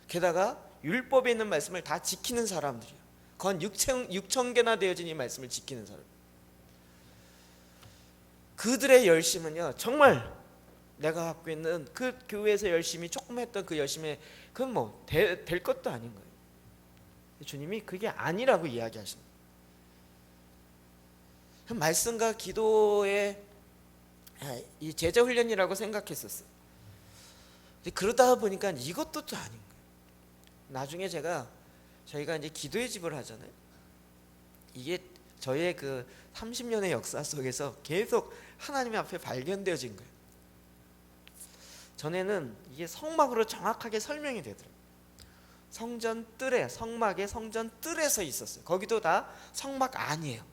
게다가 율법에 있는 말씀을 다 지키는 사람들이에요. 건 6천 개나 되어진 이 말씀을 지키는 사람. 그들의 열심은요, 정말 내가 갖고 있는 그 교회에서 열심히 조금 했던 그 열심에 그건 뭐 될 것도 아닌 거예요. 주님이 그게 아니라고 이야기하십니다. 말씀과 기도의 이 제자 훈련이라고 생각했었어요. 근데 그러다 보니까 이것도 또 아닌 거예요. 나중에 저희가 이제 기도의 집을 하잖아요. 이게 저희의 그 30년의 역사 속에서 계속 하나님 앞에 발견되어진 거예요. 전에는 이게 성막으로 정확하게 설명이 되더라고요. 성전 뜰에, 성막에 성전 뜰에서 있었어요. 거기도 다 성막 아니에요.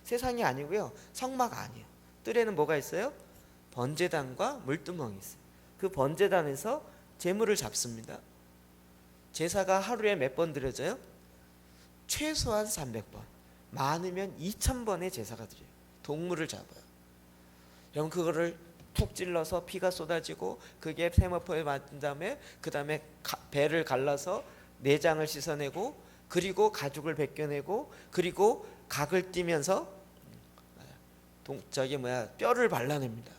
세상이 아니고요, 성막 아니에요. 뜰에는 뭐가 있어요? 번제단과 물두멍이 있어요. 그 번제단에서 제물을 잡습니다. 제사가 하루에 몇 번 드려져요? 최소한 300번, 많으면 2000번의 제사가 드려요. 동물을 잡아요. 그럼 그거를 푹 찔러서 피가 쏟아지고 그게 세마포에 맞은 다음에 그 다음에 배를 갈라서 내장을 씻어내고, 그리고 가죽을 벗겨내고, 그리고 각을 띄면서 뼈를 발라냅니다.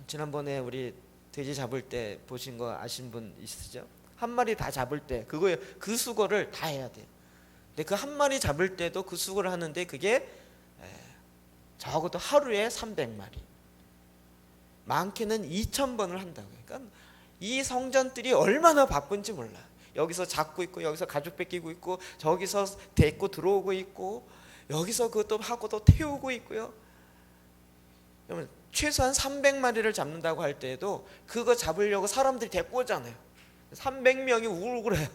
지난번에 우리 돼지 잡을 때 보신 거 아신 분 있으시죠? 한 마리 다 잡을 때 그 수고를 다 해야 돼요. 근데 그 한 마리 잡을 때도 그 수고를 하는데 그게 적어도 하루에 300마리. 많게는 2,000번을 한다고요. 그러니까 이 성전들이 얼마나 바쁜지 몰라요. 여기서 잡고 있고, 여기서 가죽 뺏기고 있고, 저기서 데리고 들어오고 있고, 여기서 그것도 하고 또 태우고 있고요. 그러면 최소한 300마리를 잡는다고 할 때에도 그거 잡으려고 사람들이 데리고 오잖아요. 300명이 우글우글해요.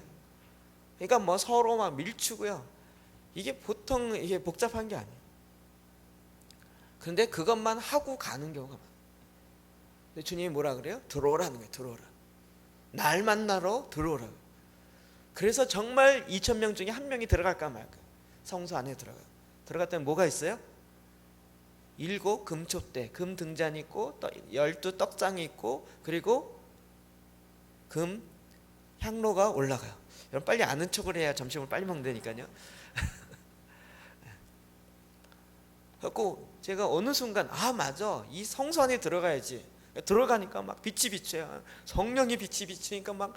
그러니까 뭐 서로 막 밀치고요. 이게 보통 이게 복잡한 게 아니에요. 그런데 그것만 하고 가는 경우가 많아요. 근데 주님이 뭐라 그래요? 들어오라는 거예요. 들어오라. 날 만나러 들어오라. 그래서 정말 2,000명 중에 한 명이 들어갈까 말까. 성소 안에 들어가요. 들어갔더니 뭐가 있어요? 7 금촛대, 금 등잔이 있고 12 떡장이 있고, 그리고 금 향로가 올라가요. 여러분 빨리 아는 척을 해야 점심을 빨리 먹는다니까요. 그래서 제가 어느 순간 맞아, 이 성소 안에 들어가야지. 들어가니까 막 빛이 비쳐요. 성령이 빛이 비치니까 막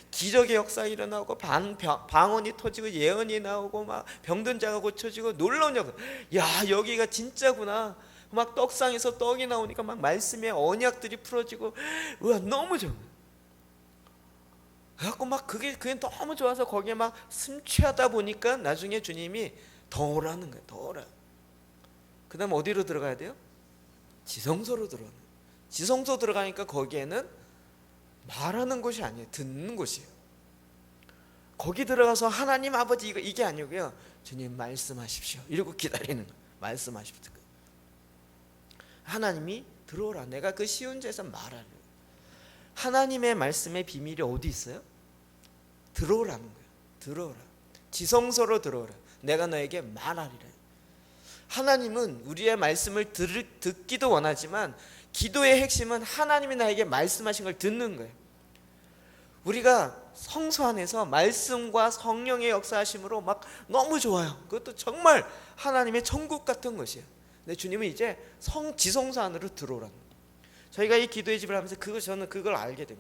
기적의 역사 일어나고 방언이 터지고 예언이 나오고 막 병든 자가 고쳐지고 놀라운 역사. 야, 여기가 진짜구나. 막 떡상에서 떡이 나오니까 막 말씀의 언약들이 풀어지고, 우와, 너무 좋아. 그래갖고 막 그게 너무 좋아서 거기에 막 심취하다 보니까 나중에 주님이 더 오라는 거예요. 더 오라. 그 다음 어디로 들어가야 돼요? 지성소로 들어가는 거예요. 지성소 들어가니까 거기에는 말하는 곳이 아니에요. 듣는 곳이에요. 거기 들어가서 하나님 아버지 이게 아니고요. 주님 말씀하십시오. 이러고 기다리는 거예요. 말씀하십시오. 하나님이 들어오라. 내가 그 쉬운 데서 말하려. 하나님의 말씀의 비밀이 어디 있어요? 들어오라는 거예요. 들어오라. 지성소로 들어오라. 내가 너에게 말하리라. 하나님은 우리의 말씀을 듣기도 원하지만 기도의 핵심은 하나님이 나에게 말씀하신 걸 듣는 거예요. 우리가 성소 안에서 말씀과 성령의 역사하심으로 막 너무 좋아요. 그것도 정말 하나님의 천국 같은 것이에요. 근데 주님은 이제 지성소 안으로 들어오라는 거예요. 저희가 이 기도의 집을 하면서 저는 그걸 알게 된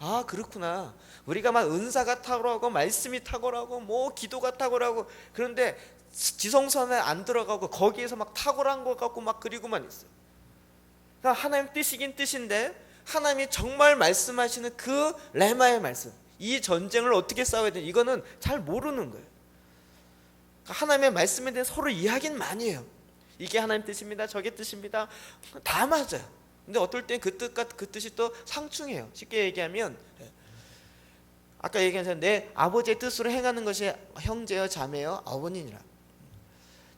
거예요. 그렇구나. 우리가 막 은사가 탁월하고 말씀이 탁월하고 뭐 기도가 탁월하고, 그런데 지성소 안에 안 들어가고 거기에서 막 탁월한 것 같고 막 그리고만 있어요. 그러니까 하나님 뜻이긴 뜻인데 하나님이 정말 말씀하시는 그 레마의 말씀, 이 전쟁을 어떻게 싸워야 되는지 이거는 잘 모르는 거예요. 하나님의 말씀에 대해 서로 이야기는 많이 해요. 이게 하나님 뜻입니다. 저게 뜻입니다. 다 맞아요. 근데 어떨 땐 그 뜻과 그 뜻이 또 상충해요. 쉽게 얘기하면 아까 얘기한 것처럼 내 아버지의 뜻으로 행하는 것이 형제여 자매여 아버님이라.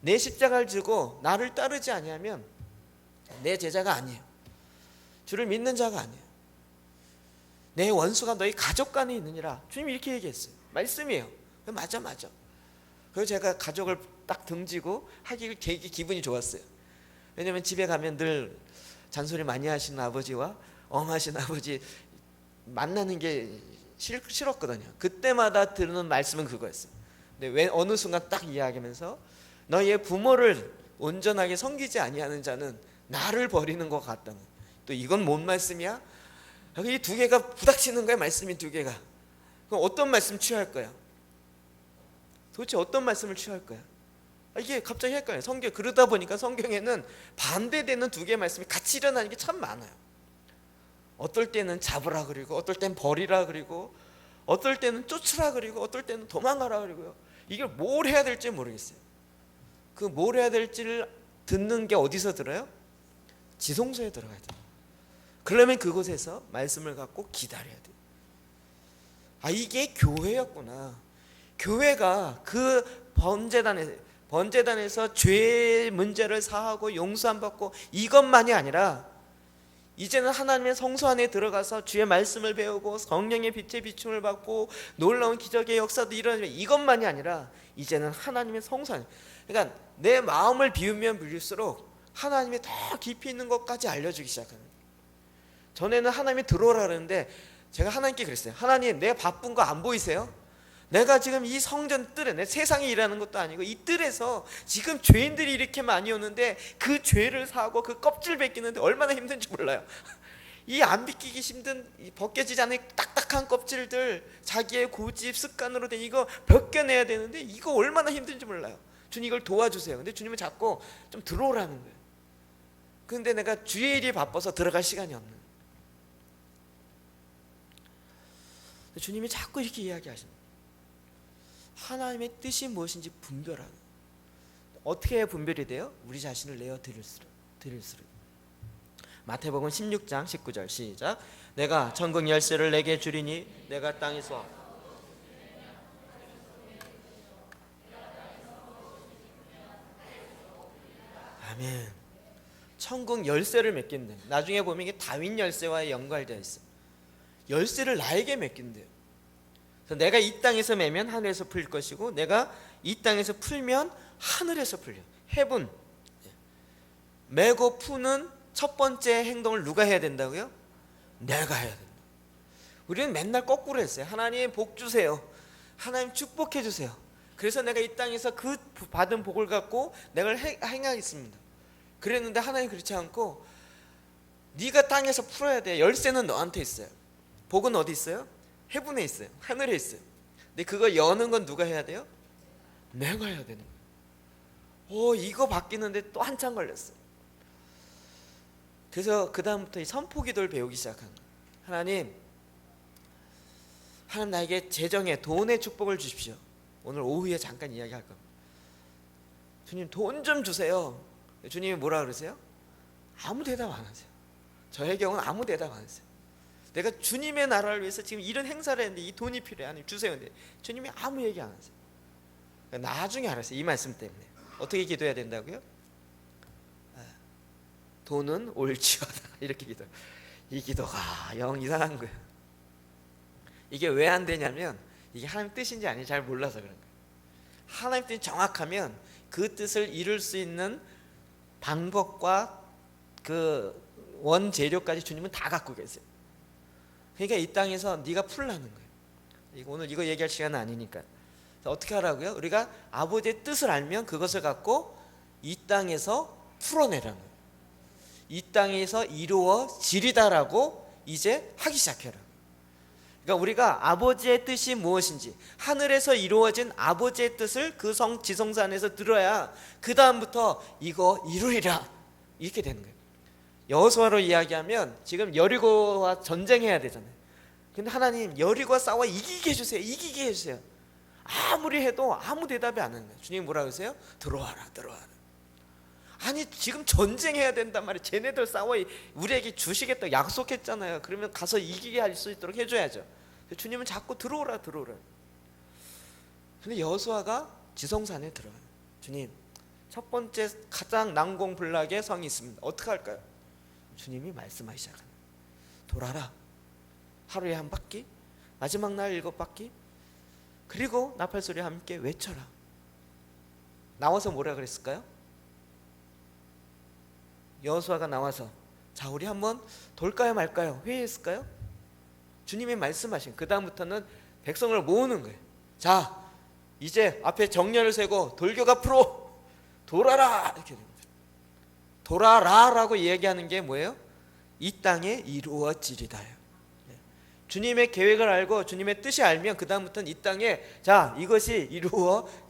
내 십자가를 지고 나를 따르지 아니하면 내 제자가 아니에요. 주를 믿는 자가 아니에요. 내 원수가 너희 가족 간에 있느니라. 주님이 이렇게 얘기했어요. 말씀이에요. 맞아. 그래서 제가 가족을 딱 등지고 하기 되게 기분이 좋았어요. 왜냐면 집에 가면 늘 잔소리 많이 하시는 아버지와 엄하신 아버지 만나는 게 싫었거든요. 그때마다 들은 말씀은 그거였어요. 근데 왜 어느 순간 딱 이야기하면서 너희의 부모를 온전하게 섬기지 아니하는 자는 나를 버리는 것 같다는. 또 이건 뭔 말씀이야? 이 두 개가 부닥치는 거야. 말씀이 두 개가. 그럼 어떤 말씀 취할 거야? 도대체 어떤 말씀을 취할 거야? 이게 갑자기 헷갈려요. 그러다 보니까 성경에는 반대되는 두 개의 말씀이 같이 일어나는 게 참 많아요. 어떨 때는 잡으라 그리고, 어떨 때는 버리라 그리고, 어떨 때는 쫓으라 그리고, 어떨 때는 도망가라 그리고요. 이걸 뭘 해야 될지 모르겠어요. 그 뭘 해야 될지를 듣는 게 어디서 들어요? 지성소에 들어가야 돼요. 그러면 그곳에서 말씀을 갖고 기다려야 돼요. 이게 교회였구나. 교회가 그 번제단에서 죄의 문제를 사하고 용서함 받고 이것만이 아니라 이제는 하나님의 성소 안에 들어가서 주의 말씀을 배우고 성령의 빛의 비춤을 받고 놀라운 기적의 역사도 일어나지만 이것만이 아니라 이제는 하나님의 성소 안에, 그러니까 내 마음을 비우면 비울수록 하나님이 더 깊이 있는 것까지 알려주기 시작하는 거예요. 전에는 하나님이 들어오라 그러는데 제가 하나님께 그랬어요. 하나님, 내가 바쁜 거 안 보이세요? 내가 지금 이 성전 뜰에, 내 세상에 일하는 것도 아니고 이 뜰에서 지금 죄인들이 이렇게 많이 오는데 그 죄를 사고 그 껍질 벗기는데 얼마나 힘든지 몰라요. 이 안 벗기기 힘든, 벗겨지지 않은 딱딱한 껍질들, 자기의 고집 습관으로 된 이거 벗겨내야 되는데 이거 얼마나 힘든지 몰라요. 주님 이걸 도와주세요. 근데 주님은 자꾸 좀 들어오라는 거예요. 근데 내가 주의 일이 바빠서 들어갈 시간이 없는 거예요. 주님이 자꾸 이렇게 이야기하십니다. 하나님의 뜻이 무엇인지 분별하는. 어떻게 해야 분별이 돼요? 우리 자신을 내어 드릴수록. 마태복음 16장 19절 시작. 내가 천국 열쇠를 내게 주리니 내가 땅에서 아멘. 천국 열쇠를 맡긴대. 나중에 보면 이게 다윈 열쇠와 연관되어 있어. 열쇠를 나에게 맡긴대요. 그래서 내가 이 땅에서 매면 하늘에서 풀릴 것이고 내가 이 땅에서 풀면 하늘에서 풀려. 해분. 매고 푸는 첫 번째 행동을 누가 해야 된다고요? 내가 해야 된다. 우리는 맨날 거꾸로 했어요. 하나님 복 주세요. 하나님 축복해 주세요. 그래서 내가 이 땅에서 그 받은 복을 갖고 내가 행하겠습니다. 그랬는데 하나님 그렇지 않고 네가 땅에서 풀어야 돼. 열쇠는 너한테 있어요. 복은 어디 있어요? 해분에 있어요. 하늘에 있어요. 근데 그거 여는 건 누가 해야 돼요? 내가 해야 되는 거예요. 이거 바뀌는데 또 한참 걸렸어요. 그래서 그 다음부터 이 선포기도를 배우기 시작한 거예요. 하나님 나에게 재정에 돈의 축복을 주십시오. 오늘 오후에 잠깐 이야기할 겁니다. 주님 돈 좀 주세요. 주님이 뭐라 그러세요? 아무 대답 안 하세요. 저의 경우는 아무 대답 안 하세요. 내가 주님의 나라를 위해서 지금 이런 행사를 했는데 이 돈이 필요해. 하나님 주세요. 근데 주님이 아무 얘기 안 하세요. 나중에 알았어요. 이 말씀 때문에. 어떻게 기도해야 된다고요? 돈은 올지어다. 이렇게 기도. 이 기도가 영 이상한 거예요. 이게 왜 안 되냐면 이게 하나님 뜻인지 아닌지 잘 몰라서 그런 거예요. 하나님 뜻이 정확하면 그 뜻을 이룰 수 있는 방법과 그 원재료까지 주님은 다 갖고 계세요. 그러니까 이 땅에서 네가 풀라는 거예요. 오늘 이거 얘기할 시간은 아니니까. 어떻게 하라고요? 우리가 아버지의 뜻을 알면 그것을 갖고 이 땅에서 풀어내라는 거예요. 이 땅에서 이루어지리다라고 이제 하기 시작해라. 그러니까 우리가 아버지의 뜻이 무엇인지 하늘에서 이루어진 아버지의 뜻을 그 지성소 안에서 들어야 그 다음부터 이거 이루리라 이렇게 되는 거예요. 여호수아로 이야기하면 지금 여리고와 전쟁해야 되잖아요. 근데 하나님 여리고와 싸워 이기게 해주세요. 이기게 해주세요. 아무리 해도 아무 대답이 안 하는 거예요. 주님이 뭐라 그러세요? 들어와라. 아니 지금 전쟁해야 된단 말이에요. 쟤네들 싸워 우리에게 주시겠다 약속했잖아요. 그러면 가서 이기게 할 수 있도록 해줘야죠. 주님은 자꾸 들어오라. 근데 여호수아가 지성산에 들어가요. 주님 첫 번째 가장 난공불락의 성이 있습니다. 어떻게 할까요? 주님이 말씀하기 시작합니다. 돌아라. 하루에 한 바퀴, 마지막 날 7바퀴, 그리고 나팔소리와 함께 외쳐라. 나와서 뭐라 그랬을까요? 여호수아가 나와서 자 우리 한번 돌까요 말까요 회의했을까요? 주님이 말씀하신 그 다음부터는 백성을 모으는 거예요. 자 이제 앞에 정렬을 세고 돌격 앞으로 돌아라 이렇게 됩니다. 돌아라라고 얘기하는 게 뭐예요? 이 땅에 이루어지리다요. 주님의 계획을 알고 주님의 뜻이 알면 그 다음부터는 이 땅에 자 이것이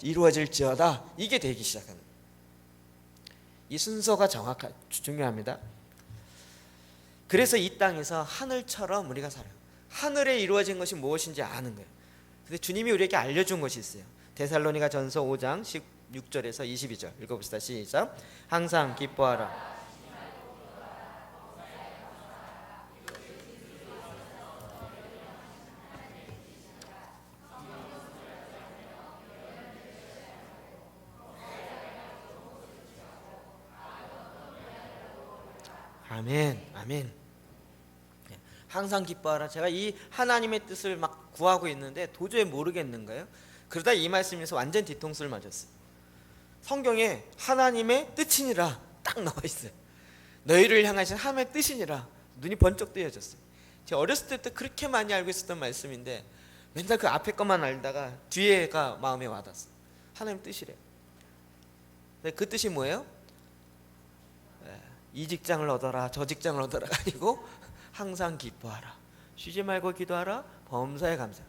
이루어질지어다 이게 되기 시작합니다. 이 순서가 중요합니다. 그래서 이 땅에서 하늘처럼 우리가 살아요. 하늘에 이루어진 것이 무엇인지 아는 거예요. 근데 주님이 우리에게 알려준 것이 있어요. 데살로니가 전서 5장 16절에서 22절 읽어봅시다. 시작. 항상 기뻐하라. 아멘. 항상 기뻐하라. 제가 이 하나님의 뜻을 막 구하고 있는데 도저히 모르겠는 거예요. 그러다 이 말씀에서 완전 뒤통수를 맞았어요. 성경에 하나님의 뜻이니라 딱 나와 있어요. 너희를 향하신 하나님의 뜻이니라. 눈이 번쩍 뜨여졌어요. 제가 어렸을 때부터 그렇게 많이 알고 있었던 말씀인데 맨날 그 앞에 것만 알다가 뒤에가 마음에 와닿았어요. 하나님 뜻이래요. 그 뜻이 뭐예요? 이 직장을 얻어라 저 직장을 얻어라 아니고 항상 기뻐하라. 쉬지 말고 기도하라. 범사에 감사.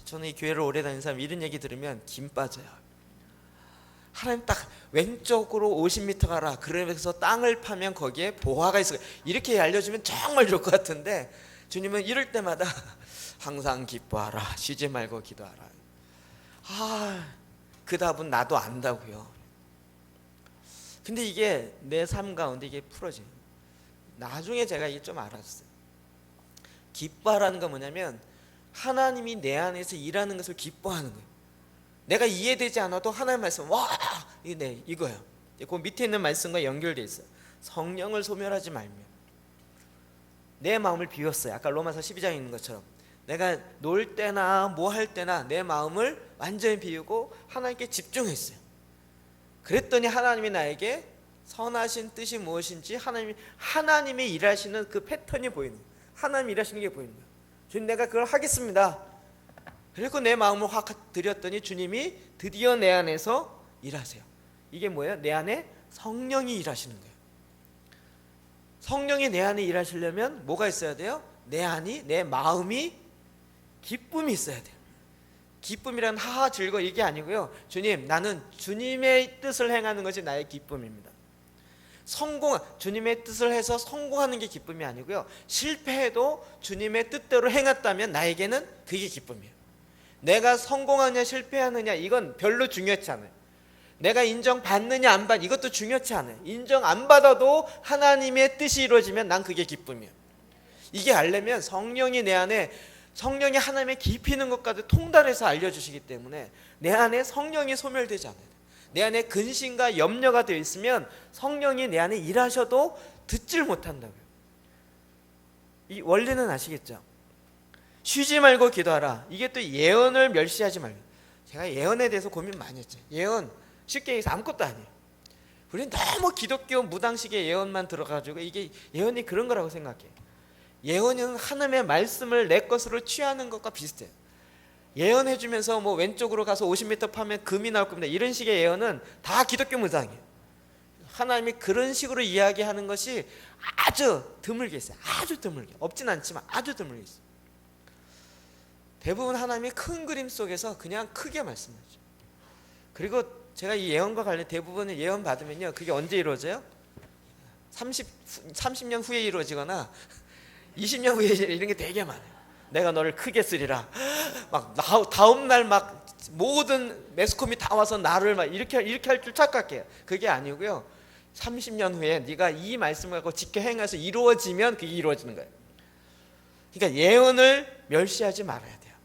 저는 이 교회를 오래 다닌 사람 이런 얘기 들으면 김 빠져요. 하나님 딱 왼쪽으로 50m 가라. 그러면서 땅을 파면 거기에 보화가 있어. 이렇게 알려주면 정말 좋을 것 같은데 주님은 이럴 때마다 항상 기뻐하라. 쉬지 말고 기도하라. 그 답은 나도 안다고요. 근데 이게 내 삶 가운데 이게 풀어져요. 나중에 제가 이게 좀 알았어요. 기뻐하라는 건 뭐냐면 하나님이 내 안에서 일하는 것을 기뻐하는 거예요. 내가 이해되지 않아도 하나님 말씀 이거예요. 그 밑에 있는 말씀과 연결돼 있어요. 성령을 소멸하지 말며 내 마음을 비웠어요. 아까 로마서 12장에 있는 것처럼 내가 놀 때나 뭐 할 때나 내 마음을 완전히 비우고 하나님께 집중했어요. 그랬더니 하나님이 나에게 선하신 뜻이 무엇인지 하나님이 일하시는 그 패턴이 보이는 거예요. 하나님이 일하시는 게 보이는 거예요. 주님, 내가 그걸 하겠습니다. 그리고 내 마음을 확 드렸더니 주님이 드디어 내 안에서 일하세요. 이게 뭐예요? 내 안에 성령이 일하시는 거예요. 성령이 내 안에 일하시려면 뭐가 있어야 돼요? 내 마음이 기쁨이 있어야 돼요. 기쁨이란 하하 즐거 이게 아니고요. 주님, 나는 주님의 뜻을 행하는 것이 나의 기쁨입니다. 주님의 뜻을 해서 성공하는 게 기쁨이 아니고요. 실패해도 주님의 뜻대로 행했다면 나에게는 그게 기쁨이에요. 내가 성공하느냐 실패하느냐 이건 별로 중요하지 않아요. 내가 인정받느냐 안 받느냐 이것도 중요하지 않아요. 인정 안 받아도 하나님의 뜻이 이루어지면 난 그게 기쁨이에요. 이게 알려면 성령이 내 안에 성령이 하나님의 깊이 있는 것까지 통달해서 알려주시기 때문에 내 안에 성령이 소멸되지 않아요. 내 안에 근심과 염려가 되어 있으면 성령이 내 안에 일하셔도 듣질 못한다고요. 이 원리는 아시겠죠? 쉬지 말고 기도하라. 이게 또 예언을 멸시하지 말고. 제가 예언에 대해서 고민 많이 했죠. 예언 쉽게 얘기해서 아무것도 아니에요. 우리는 너무 기독교 무당식의 예언만 들어가지고 이게 예언이 그런 거라고 생각해요. 예언은 하나님의 말씀을 내 것으로 취하는 것과 비슷해요. 예언해주면서 뭐 왼쪽으로 가서 50m 파면 금이 나올 겁니다. 이런 식의 예언은 다 기독교 무당이에요. 하나님이 그런 식으로 이야기하는 것이 아주 드물게 있어요. 아주 드물게. 없진 않지만 아주 드물게 있어요. 대부분 하나님이 큰 그림 속에서 그냥 크게 말씀하죠. 그리고 제가 이 예언과 관련 대부분의 예언 받으면요. 그게 언제 이루어져요? 30년 후에 이루어지거나 20년 후에 이런 게 되게 많아요. 내가 너를 크게 쓰리라. 막 다음날 막 모든 매스컴이 다 와서 나를 막 이렇게 할 줄 착각해요. 그게 아니고요. 30년 후에 네가 이 말씀을 갖고 지켜 행해서 이루어지면 그게 이루어지는 거예요. 그러니까 예언을 멸시하지 말아야 돼요.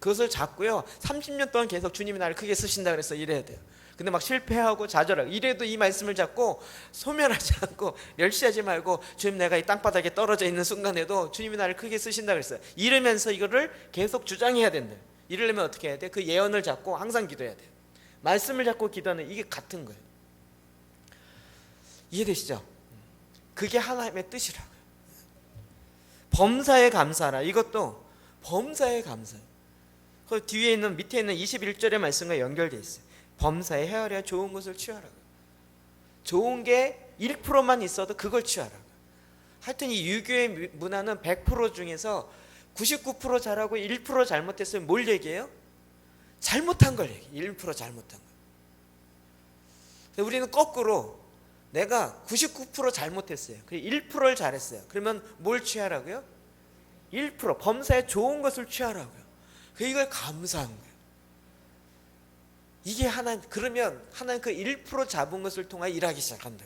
그것을 잡고요. 30년 동안 계속 주님이 나를 크게 쓰신다 그래서 이래야 돼요. 근데 막 실패하고 좌절하고 이래도 이 말씀을 잡고 소멸하지 않고 멸시하지 말고 주님, 내가 이 땅바닥에 떨어져 있는 순간에도 주님이 나를 크게 쓰신다 그랬어요. 이러면서 이거를 계속 주장해야 된다. 이러려면 어떻게 해야 돼? 그 예언을 잡고 항상 기도해야 돼요. 말씀을 잡고 기도하는 이게 같은 거예요. 이해되시죠? 그게 하나님의 뜻이라고요. 범사에 감사하라. 이것도 범사에 감사해요. 그 뒤에 있는 밑에 있는 21절의 말씀과 연결되어 있어요. 범사에 헤아려 좋은 것을 취하라고. 좋은 게 1%만 있어도 그걸 취하라고. 하여튼 이 유교의 문화는 100% 중에서 99% 잘하고 1% 잘못했으면 뭘 얘기해요? 잘못한 걸 얘기해요. 1% 잘못한 걸. 우리는 거꾸로 내가 99% 잘못했어요. 1%를 잘했어요. 그러면 뭘 취하라고요? 1% 범사에 좋은 것을 취하라고요. 이걸 감사한 거예요. 이게 그러면 하나님 그 1% 잡은 것을 통해 일하기 시작한다.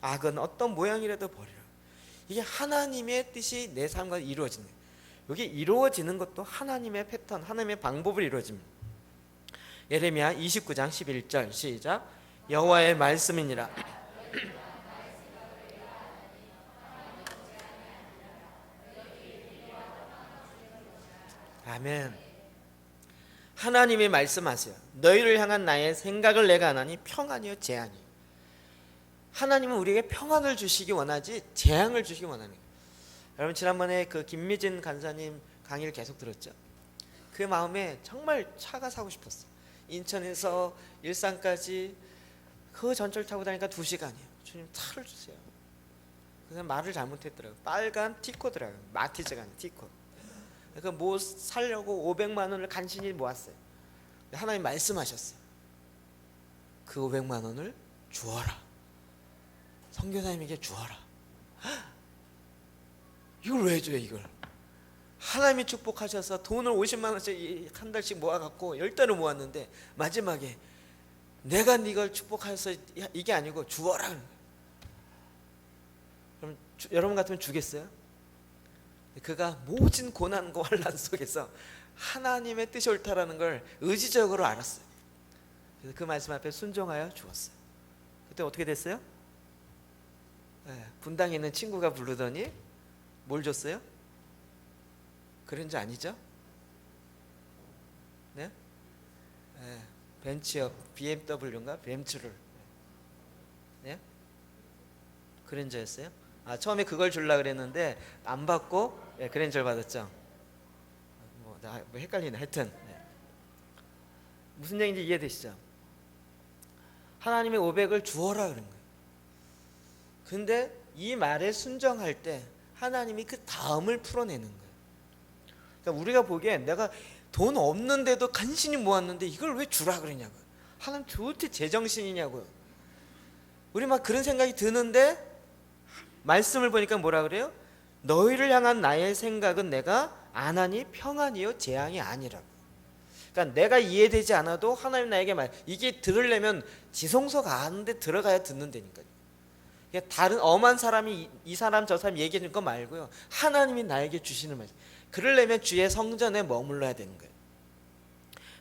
악은 어떤 모양이라도 버리라. 이게 하나님의 뜻이 내 삶과 이루어지는 거예요. 여기 이루어지는 것도 하나님의 패턴, 하나님의 방법을 이루어집니다. 예레미야 29장 11절 시작. 여호와의 말씀이니라. 아멘. 하나님이 말씀하세요. 너희를 향한 나의 생각을 내가 하나니 평안이요 재앙이요. 하나님은 우리에게 평안을 주시기 원하지 재앙을 주시기 원하는 거예요. 여러분 지난번에 그 김미진 간사님 강의를 계속 들었죠. 그 마음에 정말 차가 사고 싶었어요. 인천에서 일산까지 그 전철 타고 다니까 2시간이에요. 주님 차를 주세요. 그래서 말을 잘못했더라고요. 빨간 티코더라고요. 마티즈가 아니라 티코. 그러니까 뭐 살려고 500만 원을 간신히 모았어요. 하나님 말씀하셨어요. 그 500만 원을 주어라. 선교사님에게 주어라. 이걸 왜 줘요? 이걸 하나님이 축복하셔서 돈을 50만 원씩 한 달씩 모아갖고 10달을 모았는데 마지막에 내가 이걸 축복해서 이게 아니고 주어라. 그럼 여러분 같으면 주겠어요? 그가 모진 고난과 환난 속에서 하나님의 뜻이 옳다라는 걸 의지적으로 알았어요. 그래서 그 말씀 앞에 순종하여 주었어요. 그때 어떻게 됐어요? 분당에 있는 친구가 부르더니 뭘 줬어요? 그랜저 아니죠? 네? 벤츠요. BMW인가? 벤츠를. 네? 그랜저였어요? 처음에 그걸 주려고 그랬는데 안 받고 그랜저를 받았죠. 뭐 헷갈리네. 하여튼 무슨 얘기인지 이해되시죠? 하나님의 500을 주어라 그런 거예요. 근데 이 말에 순종할 때 하나님이 그 다음을 풀어내는 거예요. 그러니까 우리가 보기엔 내가 돈 없는데도 간신히 모았는데 이걸 왜 주라 그러냐고요. 하나님 도대체 제정신이냐고요. 우리 막 그런 생각이 드는데 말씀을 보니까 뭐라 그래요? 너희를 향한 나의 생각은 내가 안 하니 평안이요 재앙이 아니라고. 그러니까 내가 이해되지 않아도 하나님 나에게 말, 이게 들으려면 지성소가 아는데 들어가야 듣는다니까요. 그러니까 다른 엄한 사람이 이 사람 저 사람 얘기해 줄 거 말고요, 하나님이 나에게 주시는 말씀, 그러려면 주의 성전에 머물러야 되는 거예요.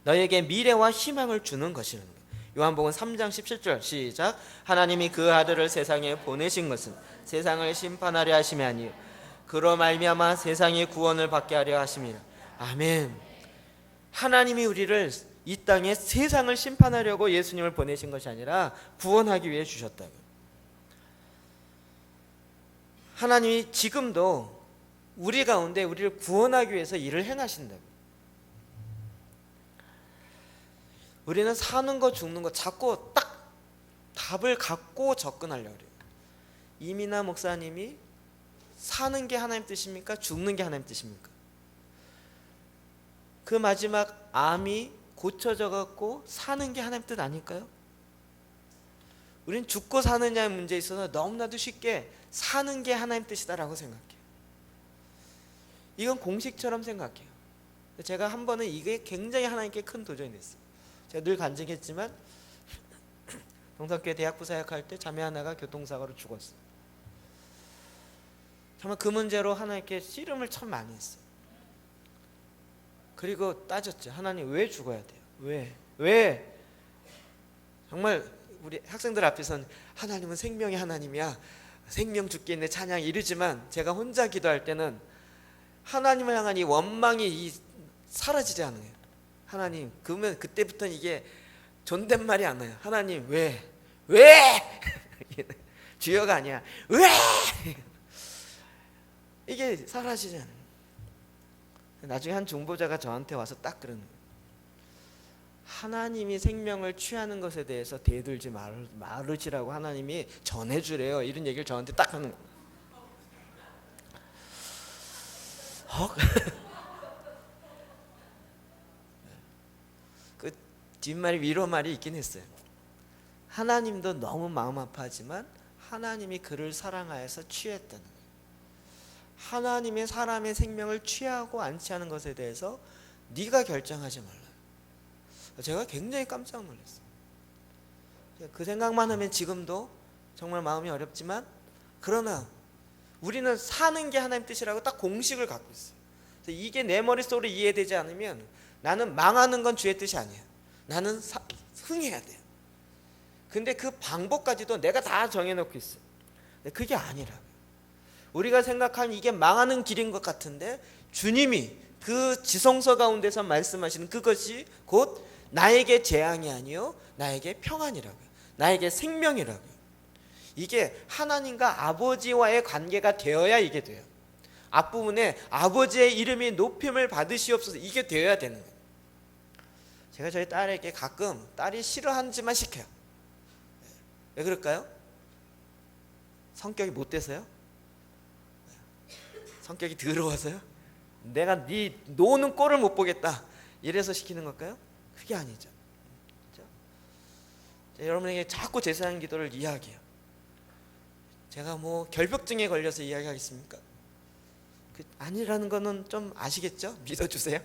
너에게 미래와 희망을 주는 것이라는 거예요. 요한복음 3장 17절 시작. 하나님이 그 아들을 세상에 보내신 것은 세상을 심판하려 하심이 아니요 그로 말미암아 세상의 구원을 받게 하려 하심이라. 아멘. 하나님이 우리를 이 땅에 세상을 심판하려고 예수님을 보내신 것이 아니라 구원하기 위해 주셨다고. 하나님이 지금도 우리 가운데 우리를 구원하기 위해서 일을 행하신다고. 우리는 사는 거 죽는 거 자꾸 딱 답을 갖고 접근하려고 그래요. 이민아 목사님이 사는 게 하나님 뜻입니까? 죽는 게 하나님 뜻입니까? 그 마지막 암이 고쳐져 갖고 사는 게 하나님 뜻 아닐까요? 우린 죽고 사느냐의 문제에 있어서 너무나도 쉽게 사는 게 하나님 뜻이다라고 생각해요. 이건 공식처럼 생각해요. 제가 한 번은 이게 굉장히 하나님께 큰 도전이 됐어요. 제가 늘 간증했지만 동산교회 대학부 사역할 때 자매 하나가 교통사고로 죽었어요. 정말 그 문제로 하나님께 씨름을 참 많이 했어요. 그리고 따졌죠. 하나님 왜 죽어야 돼요? 왜? 정말 우리 학생들 앞에서는 하나님은 생명의 하나님이야, 생명 죽게 있네 찬양 이러지만 제가 혼자 기도할 때는 하나님을 향한 이 원망이 사라지지 않아요. 하나님, 그러면 그때부터는 이게 존댓말이 안 나요. 하나님 왜? 주여가 아니야. 왜? 이게 사라지지 않아요. 나중에 한 중보자가 저한테 와서 딱 그러는 거예요. 하나님이 생명을 취하는 것에 대해서 대들지 말으시라고 하나님이 전해주래요. 이런 얘기를 저한테 딱 하는 거예요. 그 뒷말이 위로말이 있긴 했어요. 하나님도 너무 마음 아파하지만 하나님이 그를 사랑하여서 취했다는 거예요. 하나님의 사람의 생명을 취하고 안 취하는 것에 대해서 네가 결정하지 말라. 제가 굉장히 깜짝 놀랐어요. 그 생각만 하면 지금도 정말 마음이 어렵지만, 그러나 우리는 사는 게 하나님 뜻이라고 딱 공식을 갖고 있어요. 그래서 이게 내 머릿속으로 이해되지 않으면 나는 망하는 건 주의 뜻이 아니야. 나는 흥해야 돼요. 근데 그 방법까지도 내가 다 정해놓고 있어요. 근데 그게 아니라고요. 우리가 생각하는 이게 망하는 길인 것 같은데 주님이 그 지성서 가운데서 말씀하시는 그것이 곧 나에게 재앙이 아니요 나에게 평안이라고요. 나에게 생명이라고요. 이게 하나님과 아버지와의 관계가 되어야 이게 돼요. 앞부분에 아버지의 이름이 높임을 받으시옵소서, 이게 되어야 되는 거예요. 제가 저희 딸에게 가끔 딸이 싫어하지만 시켜요. 왜 그럴까요? 성격이 못 돼서요? 성격이 더러워서요? 내가 네 노는 꼴을 못 보겠다 이래서 시키는 걸까요? 그게 아니죠. 그렇죠? 여러분에게 자꾸 제사장 기도를 이야기해요. 제가 뭐 결벽증에 걸려서 이야기하겠습니까? 아니라는 거는 좀 아시겠죠? 믿어주세요.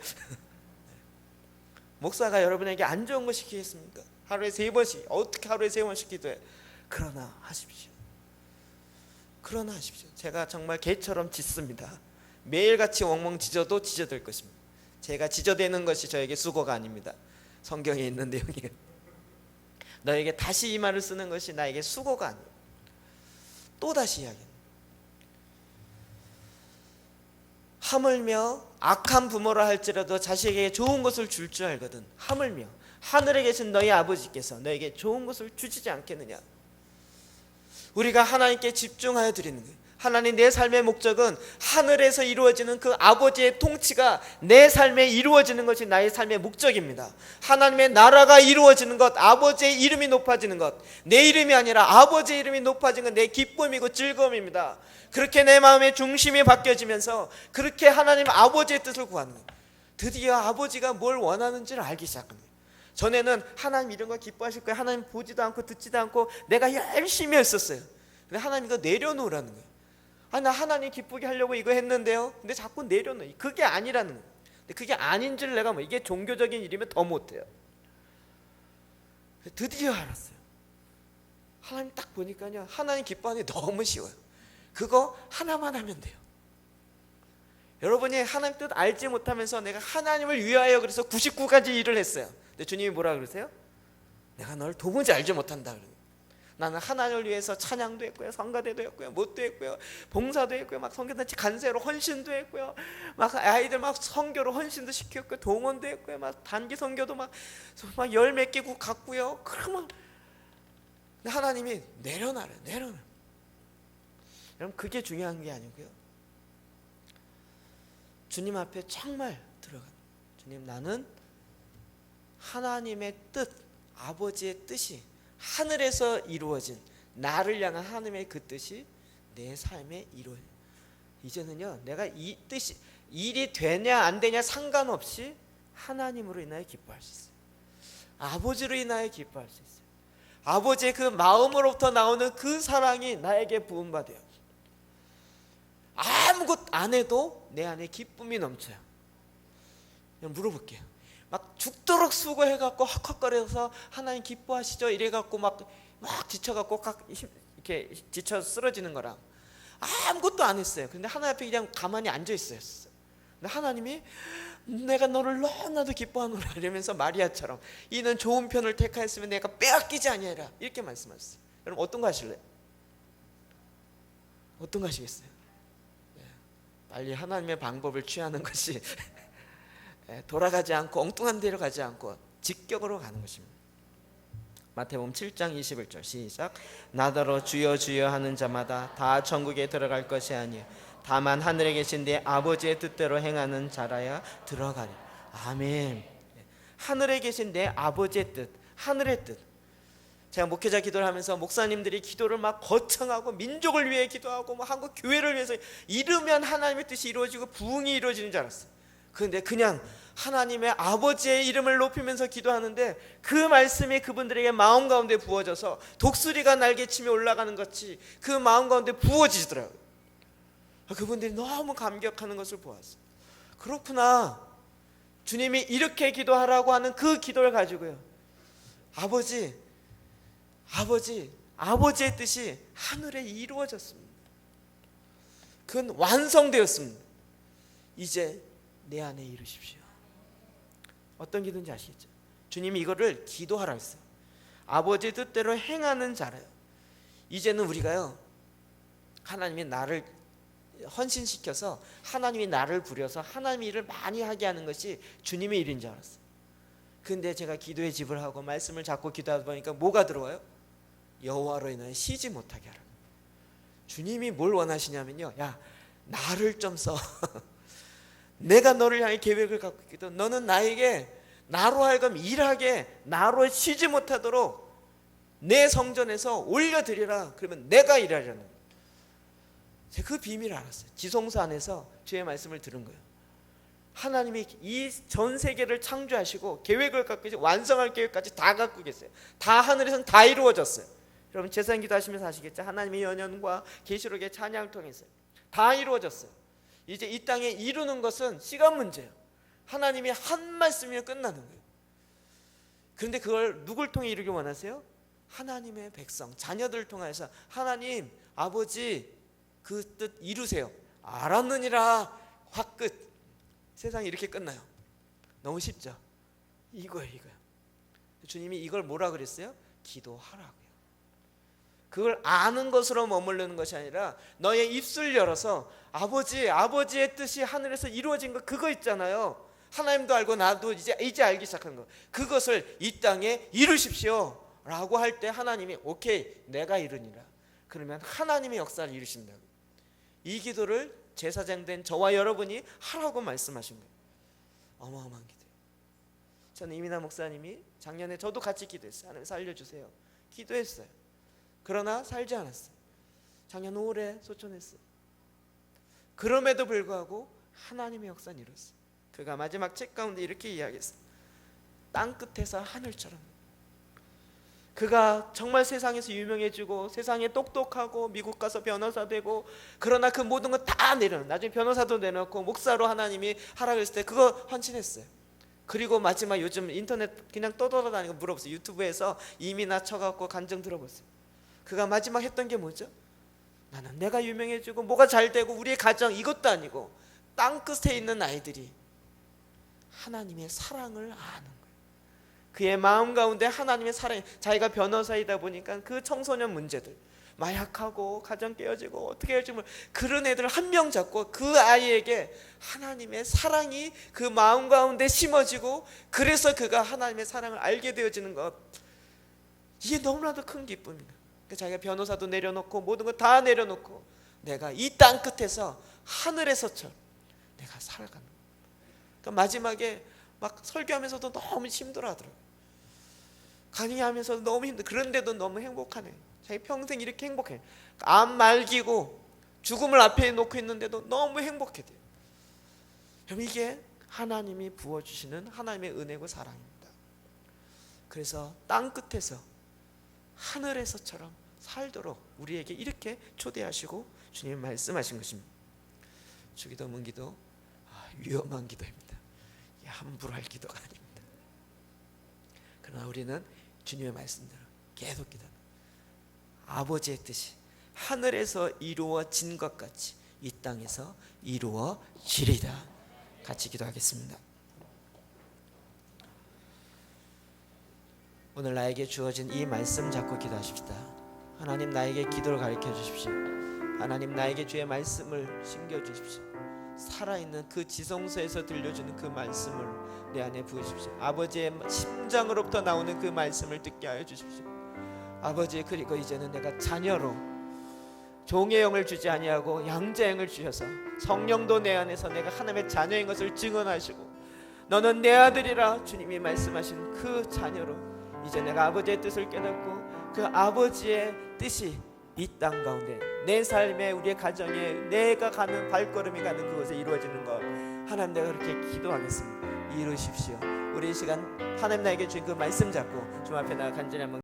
목사가 여러분에게 안 좋은 거 시키겠습니까? 하루에 3번씩, 어떻게 하루에 3번씩 기도해? 그러나 하십시오. 그러나 하십시오. 제가 정말 개처럼 짖습니다. 매일같이 엉엉 짖어도 짖어댈 것입니다. 제가 짖어대는 것이 저에게 수고가 아닙니다. 성경에 있는 내용이에요. 너에게 다시 이 말을 쓰는 것이 나에게 수고가 아니에요. 또다시 이야기합니다. 하물며 악한 부모라 할지라도 자식에게 좋은 것을 줄 줄 알거든. 하물며 하늘에 계신 너희 아버지께서 너에게 좋은 것을 주시지 않겠느냐. 우리가 하나님께 집중하여 드리는 거예요. 하나님, 내 삶의 목적은 하늘에서 이루어지는 그 아버지의 통치가 내 삶에 이루어지는 것이 나의 삶의 목적입니다. 하나님의 나라가 이루어지는 것, 아버지의 이름이 높아지는 것, 내 이름이 아니라 아버지의 이름이 높아지는 건 내 기쁨이고 즐거움입니다. 그렇게 내 마음의 중심이 바뀌어지면서 그렇게 하나님 아버지의 뜻을 구하는 거예요. 드디어 아버지가 뭘 원하는지를 알기 시작합니다. 전에는 하나님 이런 거 기뻐하실 거예요. 하나님 보지도 않고 듣지도 않고 내가 열심히 했었어요. 근데 하나님 이거 내려놓으라는 거예요. 나 하나님 기쁘게 하려고 이거 했는데요. 근데 자꾸 내려놓아. 그게 아니라는 거예요. 근데 그게 아닌 줄 내가 이게 종교적인 일이면 더 못해요. 드디어 알았어요. 하나님 딱 보니까요, 하나님 기뻐하는 게 너무 쉬워요. 그거 하나만 하면 돼요. 여러분이 하나님 뜻 알지 못하면서 내가 하나님을 위하여 그래서 99가지 일을 했어요. 근데 주님이 뭐라 그러세요? 내가 널 도무지 알지 못한다. 나는 하나님을 위해서 찬양도 했고요, 성가대도 했고요, 못도 했고요, 봉사도 했고요, 막 성교단체 간세로 헌신도 했고요, 막 아이들 막 성교로 헌신도 시켰고요, 동원도 했고요, 막 단기 성교도 막 열 몇 개국 갔고요. 그러면 하나님이 내려놔요. 여러분, 그게 중요한 게 아니고요, 주님 앞에 정말 들어가. 주님, 나는 하나님의 뜻, 아버지의 뜻이 하늘에서 이루어진 나를 향한 하나님의 그 뜻이 내 삶에 이루어져. 이제는요, 내가 이 뜻이 일이 되냐 안 되냐 상관없이 하나님으로 인하여 기뻐할 수 있어요. 아버지로 인하여 기뻐할 수 있어요. 아버지의 그 마음으로부터 나오는 그 사랑이 나에게 부음받아요. 아무것도 안 해도 내 안에 기쁨이 넘쳐요. 그냥 물어볼게요. 막 죽도록 수고해갖고 헉헉거려서 하나님 기뻐하시죠? 이래갖고 막 지쳐갖고 이렇게 지쳐 쓰러지는 거랑 아무것도 안 했어요. 근데 하나님 앞에 그냥 가만히 앉아있어요. 근데 하나님이 내가 너를 너무나도 기뻐하노라 이러면서 마리아처럼 이는 좋은 편을 택하였으면 내가 빼앗기지 아니하리라 이렇게 말씀하셨어요. 여러분, 어떤 거 하실래요? 어떤 거 하시겠어요? 빨리 하나님의 방법을 취하는 것이 돌아가지 않고 엉뚱한 데로 가지 않고 직격으로 가는 것입니다. 마태복음 7장 21절 시작. 나더러 주여 주여 하는 자마다 다 천국에 들어갈 것이 아니요 다만 하늘에 계신 내 아버지의 뜻대로 행하는 자라야 들어가리. 아멘. 하늘에 계신 내 아버지의 뜻, 하늘의 뜻. 제가 목회자 기도를 하면서 목사님들이 기도를 막 거창하고 민족을 위해 기도하고 뭐 한국 교회를 위해서 이르면 하나님의 뜻이 이루어지고 부흥이 이루어지는 줄 알았어요. 그런데 그냥 하나님의 아버지의 이름을 높이면서 기도하는데 그 말씀이 그분들에게 마음 가운데 부어져서 독수리가 날개치며 올라가는 것이 그 마음 가운데 부어지더라고요. 그분들이 너무 감격하는 것을 보았어요. 그렇구나. 주님이 이렇게 기도하라고 하는 그 기도를 가지고요, 아버지의 뜻이 하늘에 이루어졌습니다. 그건 완성되었습니다. 이제 내 안에 이루십시오. 어떤 기도인지 아시겠죠? 주님이 이거를 기도하라 했어요. 아버지의 뜻대로 행하는 자래요. 이제는 우리가요, 하나님이 나를 헌신시켜서 하나님이 나를 부려서 하나님의 일을 많이 하게 하는 것이 주님의 일인 줄 알았어요. 근데 제가 기도의 집을 하고 말씀을 잡고 기도하다 보니까 뭐가 들어와요? 여호와로 인하여 쉬지 못하게 하라. 주님이 뭘 원하시냐면요, 야, 나를 좀 써. 내가 너를 향해 계획을 갖고 있거든. 너는 나에게 나로 하여금 일하게, 나로 쉬지 못하도록 내 성전에서 올려드리라. 그러면 내가 일하려는 거예요. 제가 그 비밀을 알았어요. 지성소 안에서 주의 말씀을 들은 거예요. 하나님이 이 전 세계를 창조하시고 계획을 갖고 계시 완성할 계획까지 다 갖고 계세요. 다 하늘에서는 다 이루어졌어요. 여러분 제사장 기도하시면서 아시겠죠? 하나님의 연연과 계시록의 찬양을 통해서 다 이루어졌어요. 이제 이 땅에 이루는 것은 시간 문제예요. 하나님이 한 말씀이면 끝나는 거예요. 그런데 그걸 누굴 통해 이루기 원하세요? 하나님의 백성, 자녀들을 통해서 하나님 아버지 그 뜻 이루세요. 알았느니라 화끝. 세상이 이렇게 끝나요. 너무 쉽죠? 이거예요. 주님이 이걸 뭐라 그랬어요? 기도하라고요. 그걸 아는 것으로 머무르는 것이 아니라 너의 입술 열어서 아버지의 뜻이 하늘에서 이루어진 거 그거 있잖아요. 하나님도 알고 나도 이제 알기 시작한 거. 그것을 이 땅에 이루십시오 라고 할 때 하나님이 오케이 내가 이루니라. 그러면 하나님의 역사를 이루신다고. 이 기도를 제사장 된 저와 여러분이 하라고 말씀하신 거예요. 어마어마한 기도예요. 저는 이민아 목사님이 작년에 저도 같이 기도했어요. 하나님 살려주세요. 기도했어요. 그러나 살지 않았어요. 작년 5월에 소천했어요. 그럼에도 불구하고 하나님의 역사는 이뤘어요. 그가 마지막 책 가운데 이렇게 이야기했어요. 땅끝에서 하늘처럼. 그가 정말 세상에서 유명해지고 세상에 똑똑하고 미국 가서 변호사 되고 그러나 그 모든 거 다 내려놓고 나중에 변호사도 내놓고 목사로 하나님이 하라고 했을 때 그거 헌신했어요. 그리고 마지막 요즘 인터넷 그냥 떠돌아다니고 물어보세요. 유튜브에서 이민아 쳐갖고 간증 들어보세요. 그가 마지막 했던 게 뭐죠? 나는 내가 유명해지고 뭐가 잘 되고 우리의 가정 이것도 아니고 땅끝에 있는 아이들이 하나님의 사랑을 아는 거예요. 그의 마음 가운데 하나님의 사랑이, 자기가 변호사이다 보니까 그 청소년 문제들 마약하고 가정 깨어지고 어떻게 할지 모르 그런 애들 한 명 잡고 그 아이에게 하나님의 사랑이 그 마음 가운데 심어지고 그래서 그가 하나님의 사랑을 알게 되어지는 것, 이게 너무나도 큰 기쁨입니다. 자기가 변호사도 내려놓고 모든 거 다 내려놓고 내가 이 땅 끝에서 하늘에서처럼 내가 살아가는 거예요. 그러니까 마지막에 막 설교하면서도 너무 힘들어하더라고요. 강의하면서도 너무 힘들어. 그런데도 너무 행복하네. 자기 평생 이렇게 행복해. 암 말기고 죽음을 앞에 놓고 있는데도 너무 행복해 돼요. 여러분 이게 하나님이 부어주시는 하나님의 은혜고 사랑입니다. 그래서 땅 끝에서 하늘에서처럼 살도록 우리에게 이렇게 초대하시고 주님이 말씀하신 것입니다. 주기도 문기도 위험한 기도입니다. 함부로 할 기도가 아닙니다. 그러나 우리는 주님의 말씀대로 계속 기도합니다. 아버지의 뜻이 하늘에서 이루어진 것 같이 이 땅에서 이루어지리다. 같이 기도하겠습니다. 오늘 나에게 주어진 이 말씀 잡고 기도하십시다. 하나님 나에게 기도를 가르쳐 주십시오. 하나님 나에게 주의 말씀을 심겨주십시오. 살아있는 그 지성소에서 들려주는 그 말씀을 내 안에 부으십시오. 아버지의 심장으로부터 나오는 그 말씀을 듣게 하여 주십시오. 아버지, 그리고 이제는 내가 자녀로 종의 영을 주지 아니하고 양자의 영을 주셔서 성령도 내 안에서 내가 하나님의 자녀인 것을 증언하시고 너는 내 아들이라 주님이 말씀하신 그 자녀로 이제 내가 아버지의 뜻을 깨닫고 그 아버지의 뜻이 이 땅 가운데 내 삶에 우리의 가정에 내가 가는 발걸음이 가는 그곳에 이루어지는 것 하나님 내가 그렇게 기도하겠습니다. 이루십시오. 우리 이 시간 하나님 나에게 주신 그 말씀 잡고 주님 앞에 나가 간절히 한번